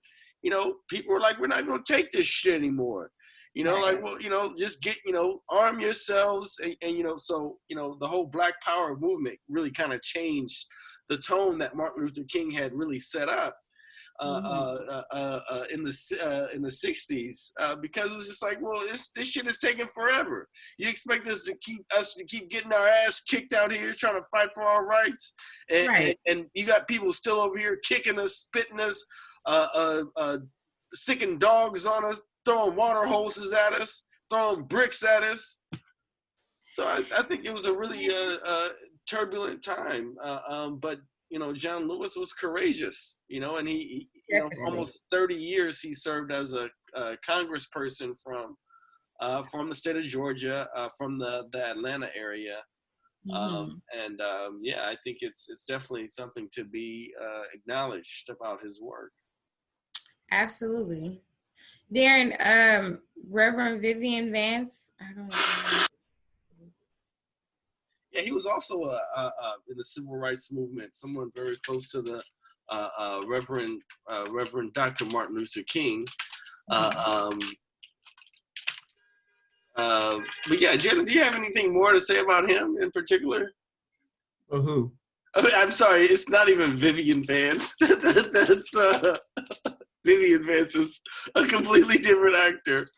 people were like, we're not going to take this shit anymore. Just get, arm yourselves. And so, the whole Black Power movement really kind of changed the tone that Martin Luther King had really set up in the 60s because it was just like, well, this shit is taking forever. You expect us to keep getting our ass kicked out here trying to fight for our rights. And you got people still over here kicking us, spitting us, sicking dogs on us, throwing water hoses at us, throwing bricks at us. So I think it was a really turbulent time. But, John Lewis was courageous, and he for almost 30 years, he served as a congressperson from the state of Georgia, from the Atlanta area. I think it's definitely something to be acknowledged about his work. Absolutely. Darren, Reverend Vivian Vance, I don't know. Yeah, he was also in the civil rights movement, someone very close to the Reverend Dr. Martin Luther King. But yeah, Jhene, do you have anything more to say about him in particular? Or who? I'm sorry, it's not even Vivian Vance. That's Vivian Vance is a completely different actor.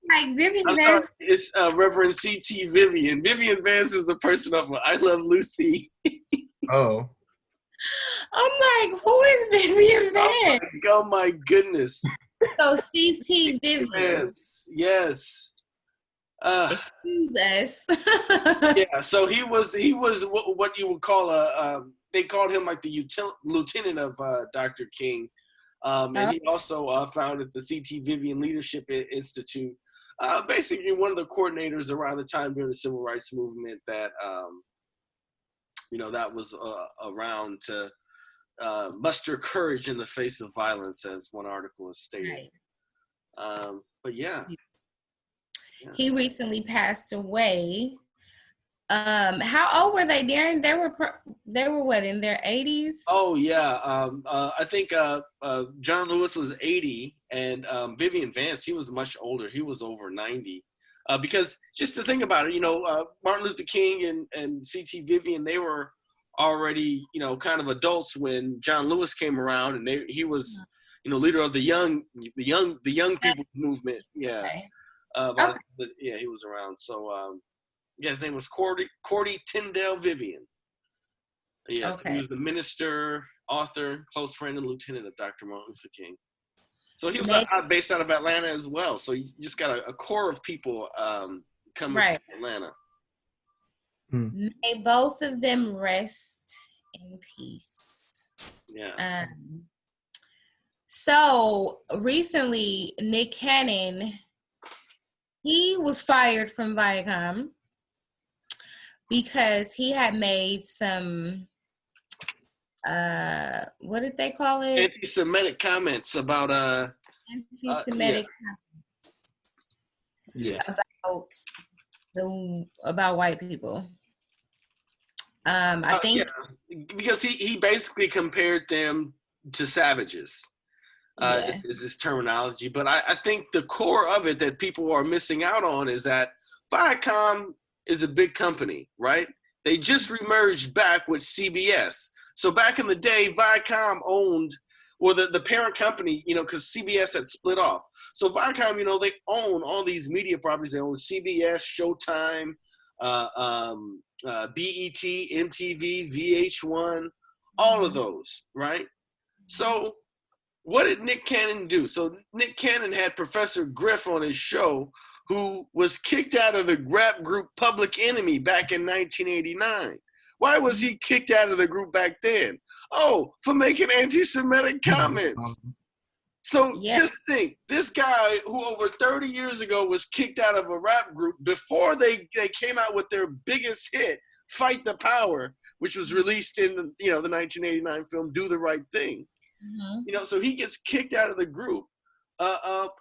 Like Vivian Vance. Sorry, it's Reverend C.T. Vivian. Vivian Vance is the person of I Love Lucy. Oh. I'm like, who is Vivian Vance? Oh my goodness. So C.T. Vivian. Vance, yes. Excuse us. Yeah, so he was what you would call they called him like the lieutenant of Dr. King. And he also founded the C.T. Vivian Leadership Institute. Basically one of the coordinators around the time during the civil rights movement that, that was around to muster courage in the face of violence, as one article has stated. Right. But yeah. He recently passed away. How old were they, Darren? They were what, in their 80s? Oh yeah. I think John Lewis was 80, and Vivian Vance, he was much older. He was over 90. Because just to think about it, Martin Luther King and C.T. Vivian, they were already, kind of adults when John Lewis came around, and he was, leader of the young people's movement. Yeah. Okay. But yeah, he was around. So yeah, his name was Cordy Tyndale Vivian. Yes, okay. He was the minister, author, close friend, and lieutenant of Dr. Martin Luther King. So he was based out of Atlanta as well. So you just got a core of people coming from Atlanta. May both of them rest in peace. Yeah. So recently, Nick Cannon, he was fired from Viacomm because he had made some, what did they call it? Anti-Semitic comments about anti-Semitic comments. Yeah. About white people. I think because he basically compared them to savages. is this terminology. But I think the core of it that people are missing out on is that Viacom is a big company, right? They just remerged back with CBS. So back in the day, Viacom owned, or the parent company, because CBS had split off. So Viacom, they own all these media properties. They own CBS, Showtime, BET, MTV, VH1, all of those, right? So what did Nick Cannon do? So Nick Cannon had Professor Griff on his show, who was kicked out of the rap group Public Enemy back in 1989. Why was he kicked out of the group back then? Oh, for making anti-Semitic comments. So just think, this guy who over 30 years ago was kicked out of a rap group before they came out with their biggest hit, Fight the Power, which was released in the 1989 film Do the Right Thing. So he gets kicked out of the group.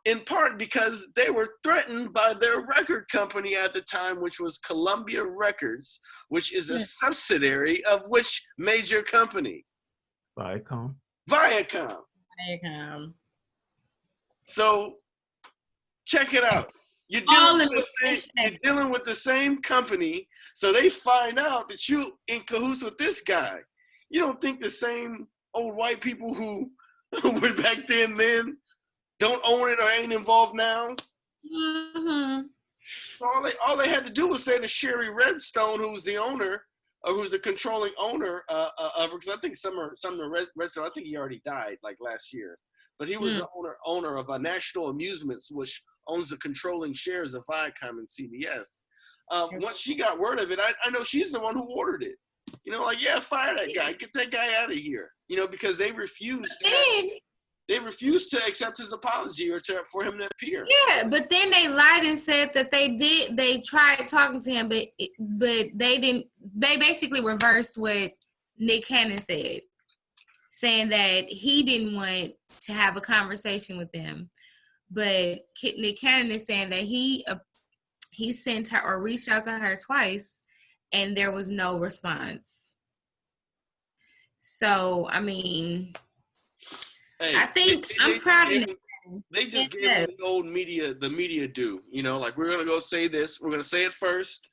In part because they were threatened by their record company at the time, which was Columbia Records, which is a subsidiary of which major company? Viacom. So check it out. You're dealing with the same company, so they find out that you in cahoots with this guy. You don't think the same old white people who were back then don't own it or ain't involved now? So all they had to do was say to Sherry Redstone, who's the owner, or who's the controlling owner of her, because I think Sumner Redstone, I think he already died like last year, but he was the owner of National Amusements, which owns the controlling shares of Viacom and CBS. Once she got word of it, I know she's the one who ordered it. Fire that guy, get that guy out of here. Because they refused. They refused to accept his apology or for him to appear. Yeah, but then they lied and said that they tried talking to him, but they didn't. They basically reversed what Nick Cannon said, saying that he didn't want to have a conversation with them. But Nick Cannon is saying that he sent her or reached out to her twice, and there was no response. So, I mean... I think I'm proud of them. They just gave him the media due. We're gonna go say this. We're gonna say it first,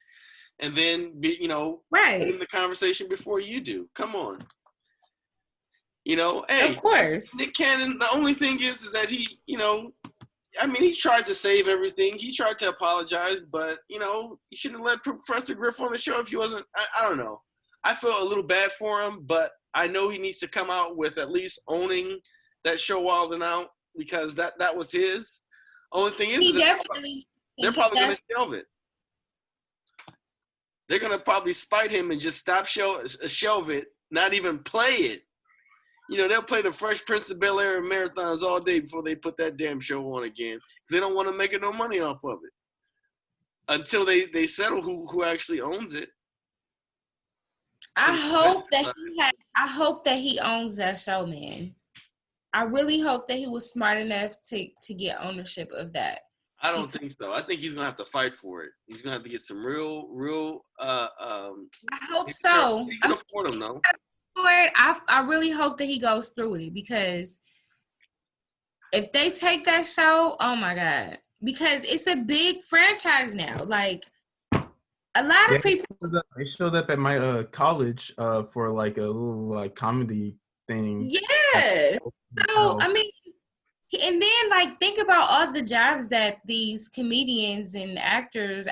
and then in the conversation before you do. Come on. Of course. Nick Cannon. The only thing is that he, he tried to save everything. He tried to apologize, but you shouldn't have let Professor Griff on the show if he wasn't. I don't know. I feel a little bad for him, but I know he needs to come out with at least owning that show Wild and Out, because that was his. Only thing is, they're probably going to shelve it. They're going to probably spite him and just shelve it, not even play it. They'll play the Fresh Prince of Bel-Air marathons all day before they put that damn show on again, because they don't want to make no money off of it until they settle who actually owns it. I hope that he owns that show, man. I really hope that he was smart enough to get ownership of that. I don't think so. I think he's gonna have to fight for it. He's gonna have to get some real. I hope so. He can afford them though. I really hope that he goes through with it, because if they take that show, oh my God, because it's a big franchise now. Like a lot of people. They showed up at my college for like a little comedy thing. Yeah. So, I mean, and then think about all the jobs that these comedians and actresses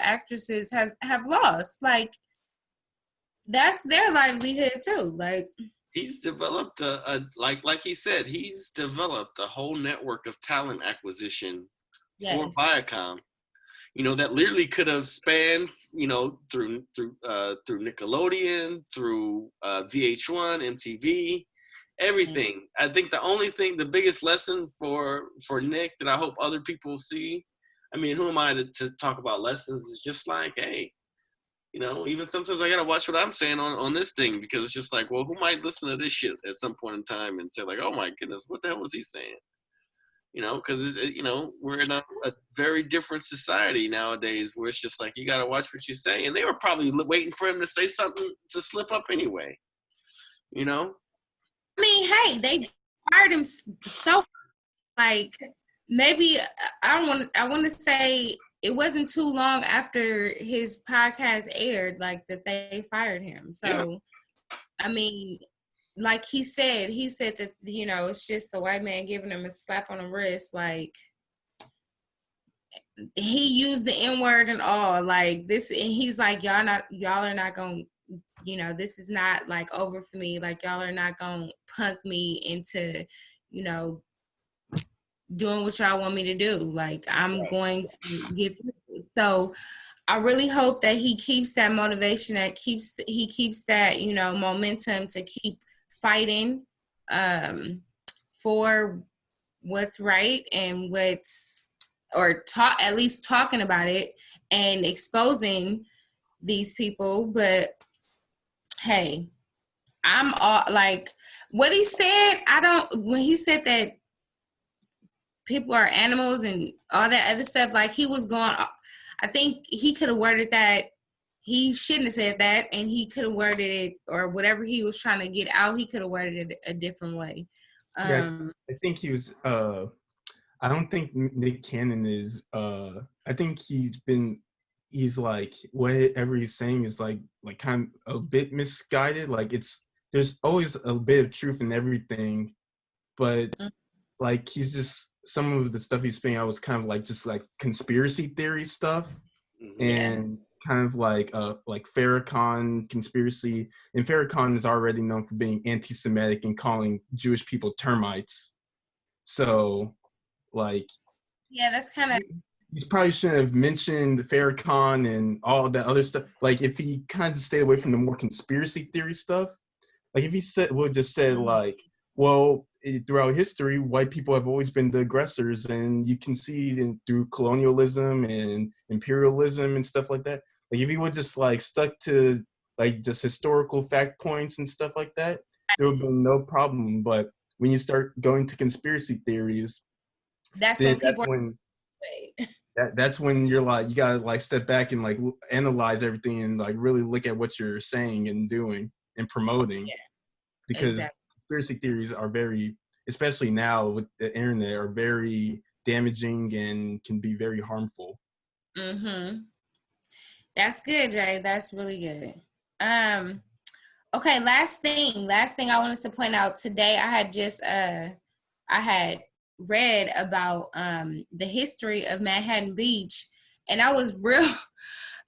have lost. That's their livelihood too. He's developed like he said, he's developed a whole network of talent acquisition for Viacom. That literally could have spanned, through Nickelodeon, through VH1, MTV. Everything. I think the biggest lesson for Nick that I hope other people see, who am I to talk about lessons, is just hey, even sometimes I gotta watch what I'm saying on this thing, because it's just well, who might listen to this shit at some point in time and say oh my goodness, what the hell was he saying? Because we're in a very different society nowadays, where it's just you gotta watch what you say, and they were probably waiting for him to say something to slip up anyway. I mean, hey, they fired him so like maybe I want to say it wasn't too long after his podcast aired, like that they fired him. So, I mean, like he said that, you know, it's just the white man giving him a slap on the wrist. Like, he used the N-word and all, like this, and he's like, y'all are not gonna, you know, this is not like over for me. Like, y'all are not gonna punk me into, you know, doing what y'all want me to do. Like, I'm going to get through this. So I really hope that he keeps that motivation, he keeps that, you know, momentum to keep fighting for what's right and at least talking about it and exposing these people. But hey, I'm all like what he said. When he said that people are animals and all that other stuff, like he was going, I think he could have worded that. He shouldn't have said that, and he could have worded it, or whatever he was trying to get out, he could have worded it a different way. I think he was I don't think Nick Cannon is I think he's like whatever he's saying is like kind of a bit misguided. Like there's always a bit of truth in everything, but like he's just, some of the stuff he's spitting out was kind of like just like conspiracy theory stuff, and kind of like Farrakhan conspiracy. And Farrakhan is already known for being anti-Semitic and calling Jewish people termites. So like, yeah, that's kind of, he probably shouldn't have mentioned Farrakhan and all that other stuff. Like, if he kind of stayed away from the more conspiracy theory stuff, like if he would just said like, well, throughout history, white people have always been the aggressors, and you can see it through colonialism and imperialism and stuff like that. Like, if he would just like stuck to like just historical fact points and stuff like that, there would be no problem. But when you start going to conspiracy theories, that's when you're like, you gotta like step back and like analyze everything and like really look at what you're saying and doing and promoting. Because conspiracy theories are very, especially now with the internet, are very damaging and can be very harmful. That's good, Jay. That's really good. Okay, last thing I wanted to point out today. I had read about the history of Manhattan Beach, and I was real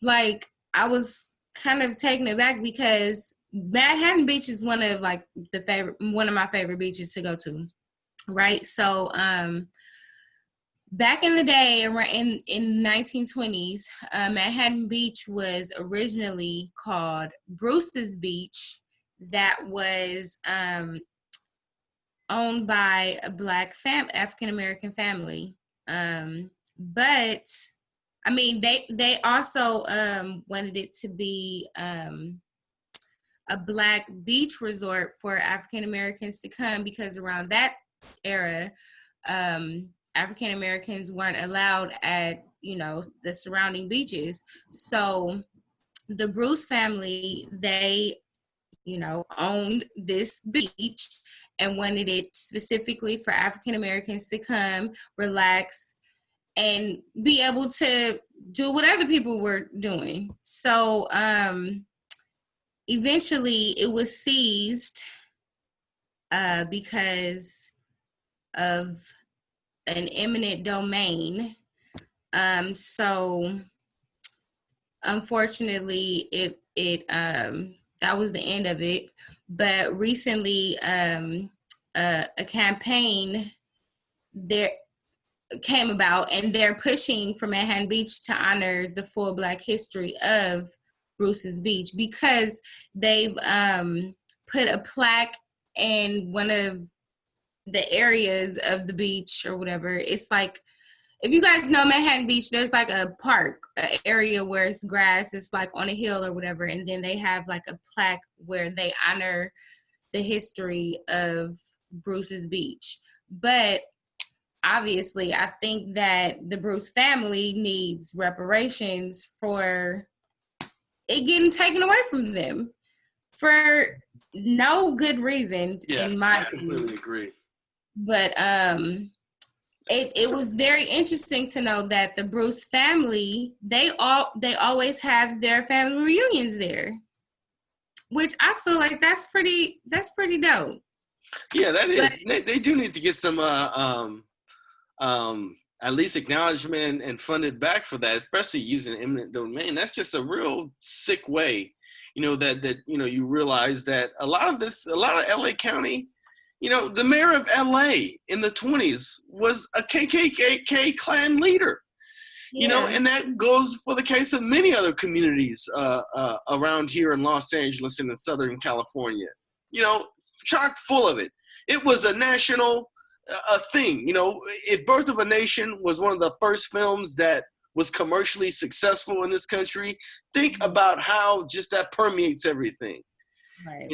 like, I was kind of taken aback because Manhattan Beach is one of my favorite beaches to go to, right? So back in the day, in 1920s, Manhattan Beach was originally called Brewster's Beach. That was owned by a Black African American family. But I mean, they also wanted it to be a Black beach resort for African Americans to come, because around that era, African Americans weren't allowed at, you know, the surrounding beaches. So the Bruce family, they, you know, owned this beach and wanted it specifically for African Americans to come, relax, and be able to do what other people were doing. So eventually it was seized because of an eminent domain. So unfortunately it that was the end of it. But recently a campaign there came about, and they're pushing for Manhattan Beach to honor the full Black history of Bruce's Beach, because they've put a plaque in one of the areas of the beach or whatever. It's like, if you guys know Manhattan Beach, there's like a park, an area where it's grass, it's like on a hill or whatever, and then they have like a plaque where they honor the history of Bruce's Beach. But obviously, I think that the Bruce family needs reparations for it getting taken away from them for no good reason, in my opinion. I completely agree. But it was very interesting to know that the Bruce family, they always have their family reunions there, which I feel like that's pretty dope. Yeah, that is. They do need to get some at least acknowledgement and funded back for that, especially using eminent domain. That's just a real sick way, that you realize that a lot of LA County, the mayor of LA in the 1920s was a KKK Klan leader, and that goes for the case of many other communities around here in Los Angeles and in Southern California, chock full of it. It was a national thing. If Birth of a Nation was one of the first films that was commercially successful in this country, think about how just that permeates everything. Right.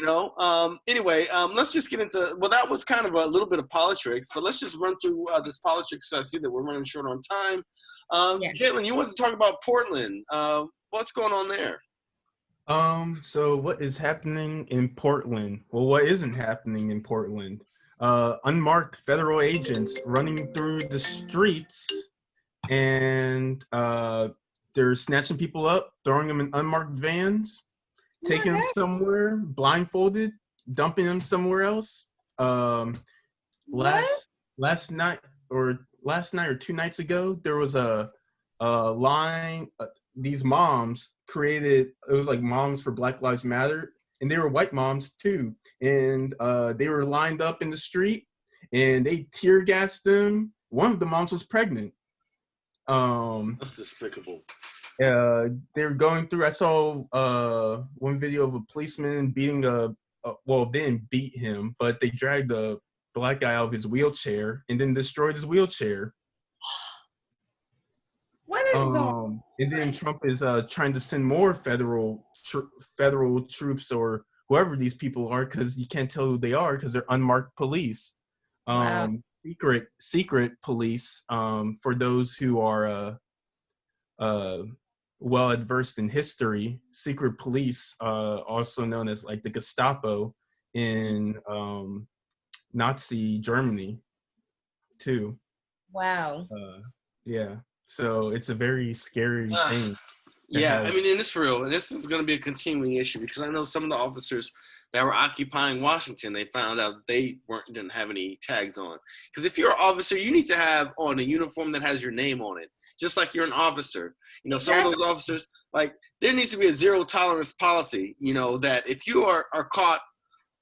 Anyway, let's just get into, that was kind of a little bit of politics, but let's just run through this politics. I see that we're running short on time. Jalen, you want to talk about Portland. What's going on there? So what is happening in Portland? Well, what isn't happening in Portland? Unmarked federal agents running through the streets, and they're snatching people up, throwing them in unmarked vans, taking them somewhere, blindfolded, dumping them somewhere else. Last night or 2 nights ago, there was a line. These moms created, it was like Moms for Black Lives Matter, and they were white moms too. And they were lined up in the street, and they tear gassed them. One of the moms was pregnant. That's despicable. They were going through, I saw one video of a policeman beating they didn't beat him, but they dragged a black guy out of his wheelchair and then destroyed his wheelchair. What is going on? And then Trump is trying to send more federal troops or whoever these people are, because you can't tell who they are because they're unmarked police. Wow. Secret police, for those who are well adversed in history. Secret police, also known as like the Gestapo in Nazi Germany too. Wow. Yeah. So it's a very scary thing. Yeah, I mean, and it's real. And this is going to be a continuing issue, because I know some of the officers that were occupying Washington, they found out that they didn't have any tags on. Because if you're an officer, you need to have on a uniform that has your name on it, just like you're an officer. Some of those officers, like, there needs to be a zero tolerance policy, that if you are caught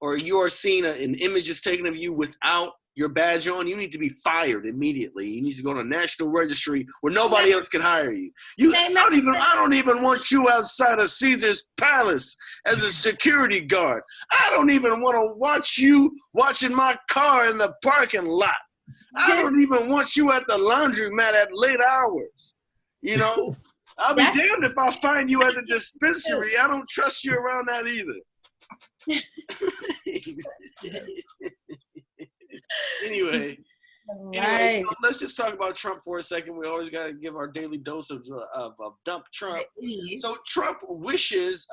or you are seen, an image is taken of you without your badge on, you need to be fired immediately. You need to go to a national registry where nobody else can hire you. I don't even want you outside of Caesar's Palace as a security guard. I don't even want to watch you watching my car in the parking lot. I don't even want you at the laundromat at late hours. I'll be damned if I find you at the dispensary. I don't trust you around that either. Anyway, let's just talk about Trump for a second. We always got to give our daily dose of dump Trump. So Trump wishes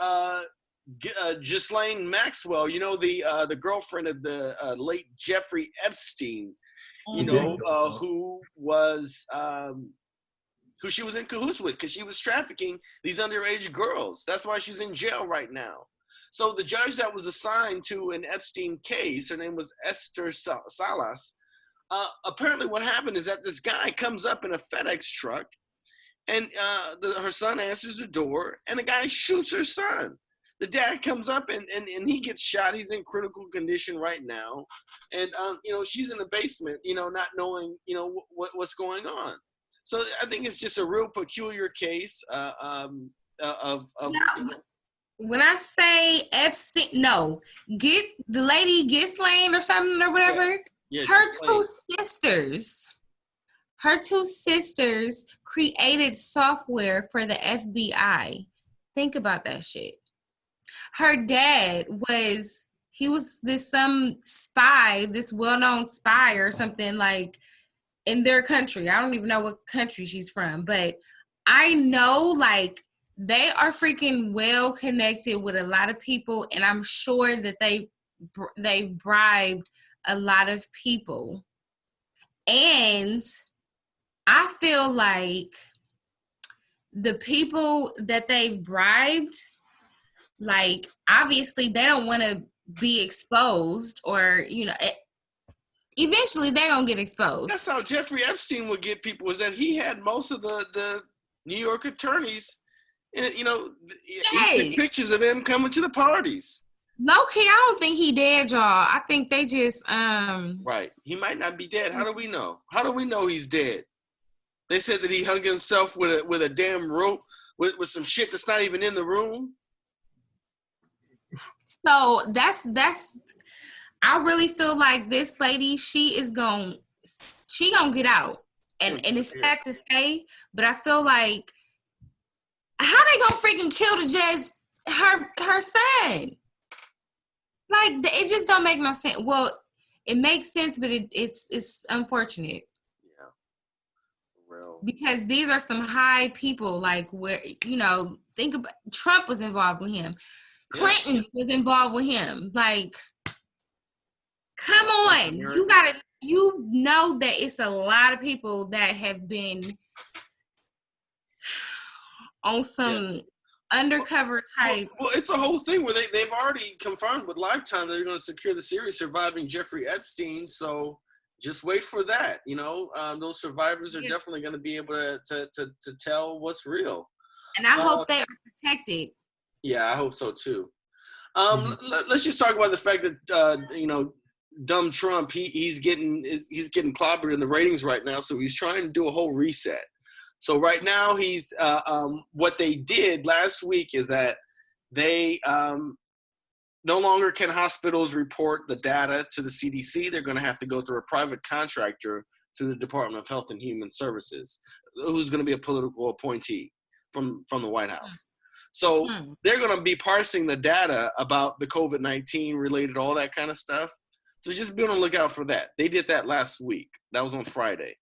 Ghislaine Maxwell, the girlfriend of the late Jeffrey Epstein, who was who she was in cahoots with, because she was trafficking these underage girls. That's why she's in jail right now. So the judge that was assigned to an Epstein case, her name was Esther Salas. Apparently what happened is that this guy comes up in a FedEx truck, and her son answers the door, and the guy shoots her son. The dad comes up, and he gets shot. He's in critical condition right now. And, she's in the basement, not knowing, what's going on. So I think it's just a real peculiar case When I say Epstein, get the lady Ghislaine or something or whatever. Yeah, her two sisters created software for the FBI. Think about that shit. Her dad was some spy, this well-known spy or something, like, in their country. I don't even know what country she's from, but I know, like, they are freaking well connected with a lot of people, and I'm sure that they've bribed a lot of people. And I feel like the people that they've bribed, like, obviously they don't want to be exposed, or, you know, eventually they're going to get exposed. That's how Jeffrey Epstein would get people, is that he had most of the New York attorneys, and, you know, he sent pictures of them coming to the parties. Low-key, I don't think he dead, y'all. I think they just, Right. He might not be dead. How do we know? How do we know he's dead? They said that he hung himself with a damn rope with some shit that's not even in the room. So that's I really feel like this lady, she gonna get out. And it's sad to say, but I feel like, how they gonna freaking kill the judge, her son? Like, it just don't make no sense. Well, it makes sense, but it's unfortunate. Yeah. Real. Because these are some high people, like, where, you know, think about, Trump was involved with him. Clinton was involved with him. Like, come on. You know that it's a lot of people that have been on some undercover type. Well, it's a whole thing where they've already confirmed with Lifetime that they're going to secure the series surviving Jeffrey Epstein. So just wait for that. You know, those survivors are definitely going to be able to tell what's real. And I hope they are protected. Yeah, I hope so too. Let's just talk about the fact that you know, dumb Trump, he's getting clobbered in the ratings right now, so he's trying to do a whole reset. So right now he's what they did last week is that they no longer can hospitals report the data to the CDC. They're going to have to go through a private contractor through the Department of Health and Human Services, who's going to be a political appointee from the White House. So they're going to be parsing the data about the COVID-19 related, all that kind of stuff. So just be on the lookout for that. They did that last week. That was on Friday.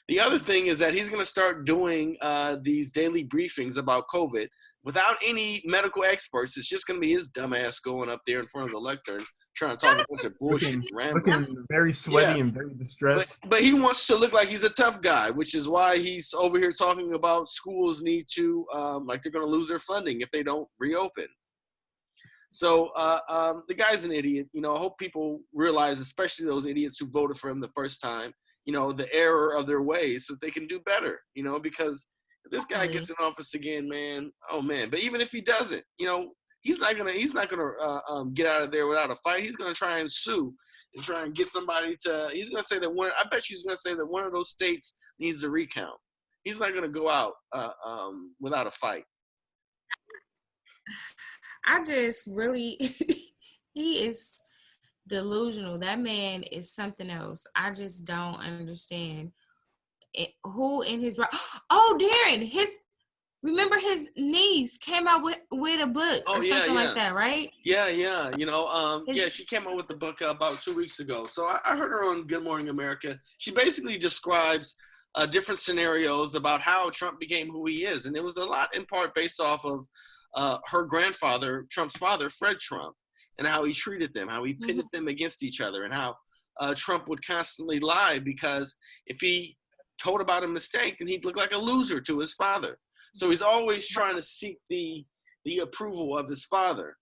The other thing is that he's going to start doing these daily briefings about COVID without any medical experts. It's just going to be his dumb ass going up there in front of the lectern trying to talk a bunch of bullshit. Looking very sweaty and very distressed. But he wants to look like he's a tough guy, which is why he's over here talking about schools need to, like they're going to lose their funding if they don't reopen. So the guy's an idiot. You know, I hope people realize, especially those idiots who voted for him the first time, you know, the error of their ways so that they can do better, you know, because if this guy gets in office again, man, oh man. But even if he doesn't, you know, he's not gonna get out of there without a fight. He's gonna try and sue and try and get somebody to. He's gonna say that I bet you he's gonna say that one of those states needs a recount. He's not gonna go out without a fight. I just really, he is delusional. That man is something else. I just don't understand who in his right. Oh, Darren, remember his niece came out with a book or something like that, right? Yeah. You know, she came out with the book about 2 weeks ago. So I heard her on Good Morning America. She basically describes different scenarios about how Trump became who he is. And it was a lot in part based off of her grandfather, Trump's father, Fred Trump, and how he treated them, how he pitted them against each other, and how Trump would constantly lie because if he told about a mistake, then he'd look like a loser to his father. So he's always trying to seek the approval of his father,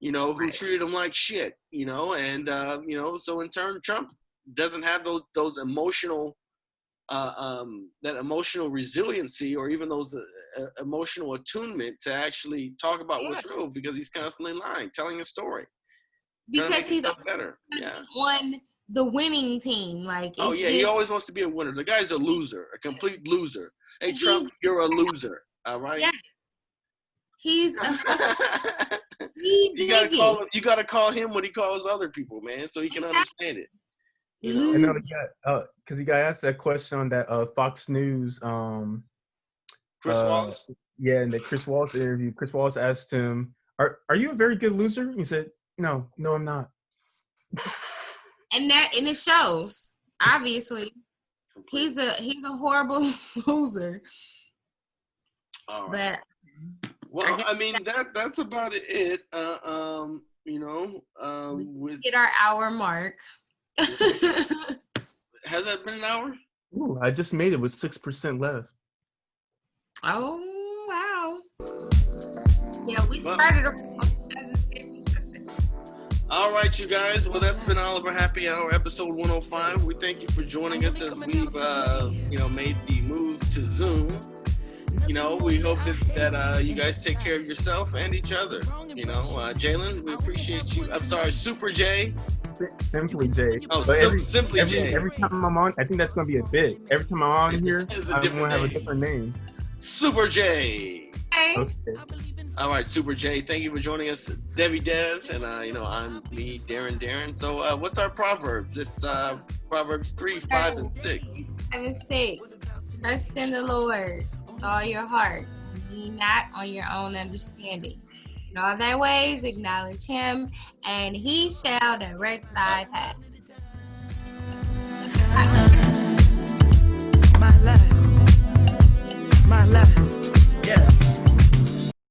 you know, who treated him like shit, you know, and, you know, so in turn, Trump doesn't have those emotional, that emotional resiliency or even those emotional attunement to actually talk about what's real because he's constantly lying, telling a story. Because he's better. on the winning team. Like, he always wants to be a winner. The guy's a loser, a complete loser. Hey, Trump, you're a loser. All right. Yeah. He's you gotta call him when he calls other people, man, so he can understand it. You know? I know because he got asked that question on that Fox News. Chris Wallace. Yeah, in the Chris Wallace interview, Chris Wallace asked him, "Are you a very good loser?" He said, "No, I'm not." And it shows. Obviously, he's a horrible loser. All right. But well, I mean that's about it. You know, we hit our hour mark. Has that been an hour? Ooh, I just made it with 6% left. Oh wow! Yeah, we started around 7:50. All right, you guys. Well, that's been Oliver Happy Hour, episode 105. We thank you for joining us as we've, made the move to Zoom. We hope that you guys take care of yourself and each other. Jalen, we appreciate you. I'm sorry, Super J. Simply J. Oh, Simply J. Every time I'm on, I think that's going to be a bit. Every time I'm on here, I'm going to have a different name. Super J. Hey. Okay. All right, Super J. Thank you for joining us, Debbie Dev, and I'm me, Darren. So, what's our proverbs? It's Proverbs 3, 5, and 6. 5 and 6. Trust in the Lord with all your heart. Lean not on your own understanding. In all thy ways, acknowledge Him, and He shall direct thy path. My life.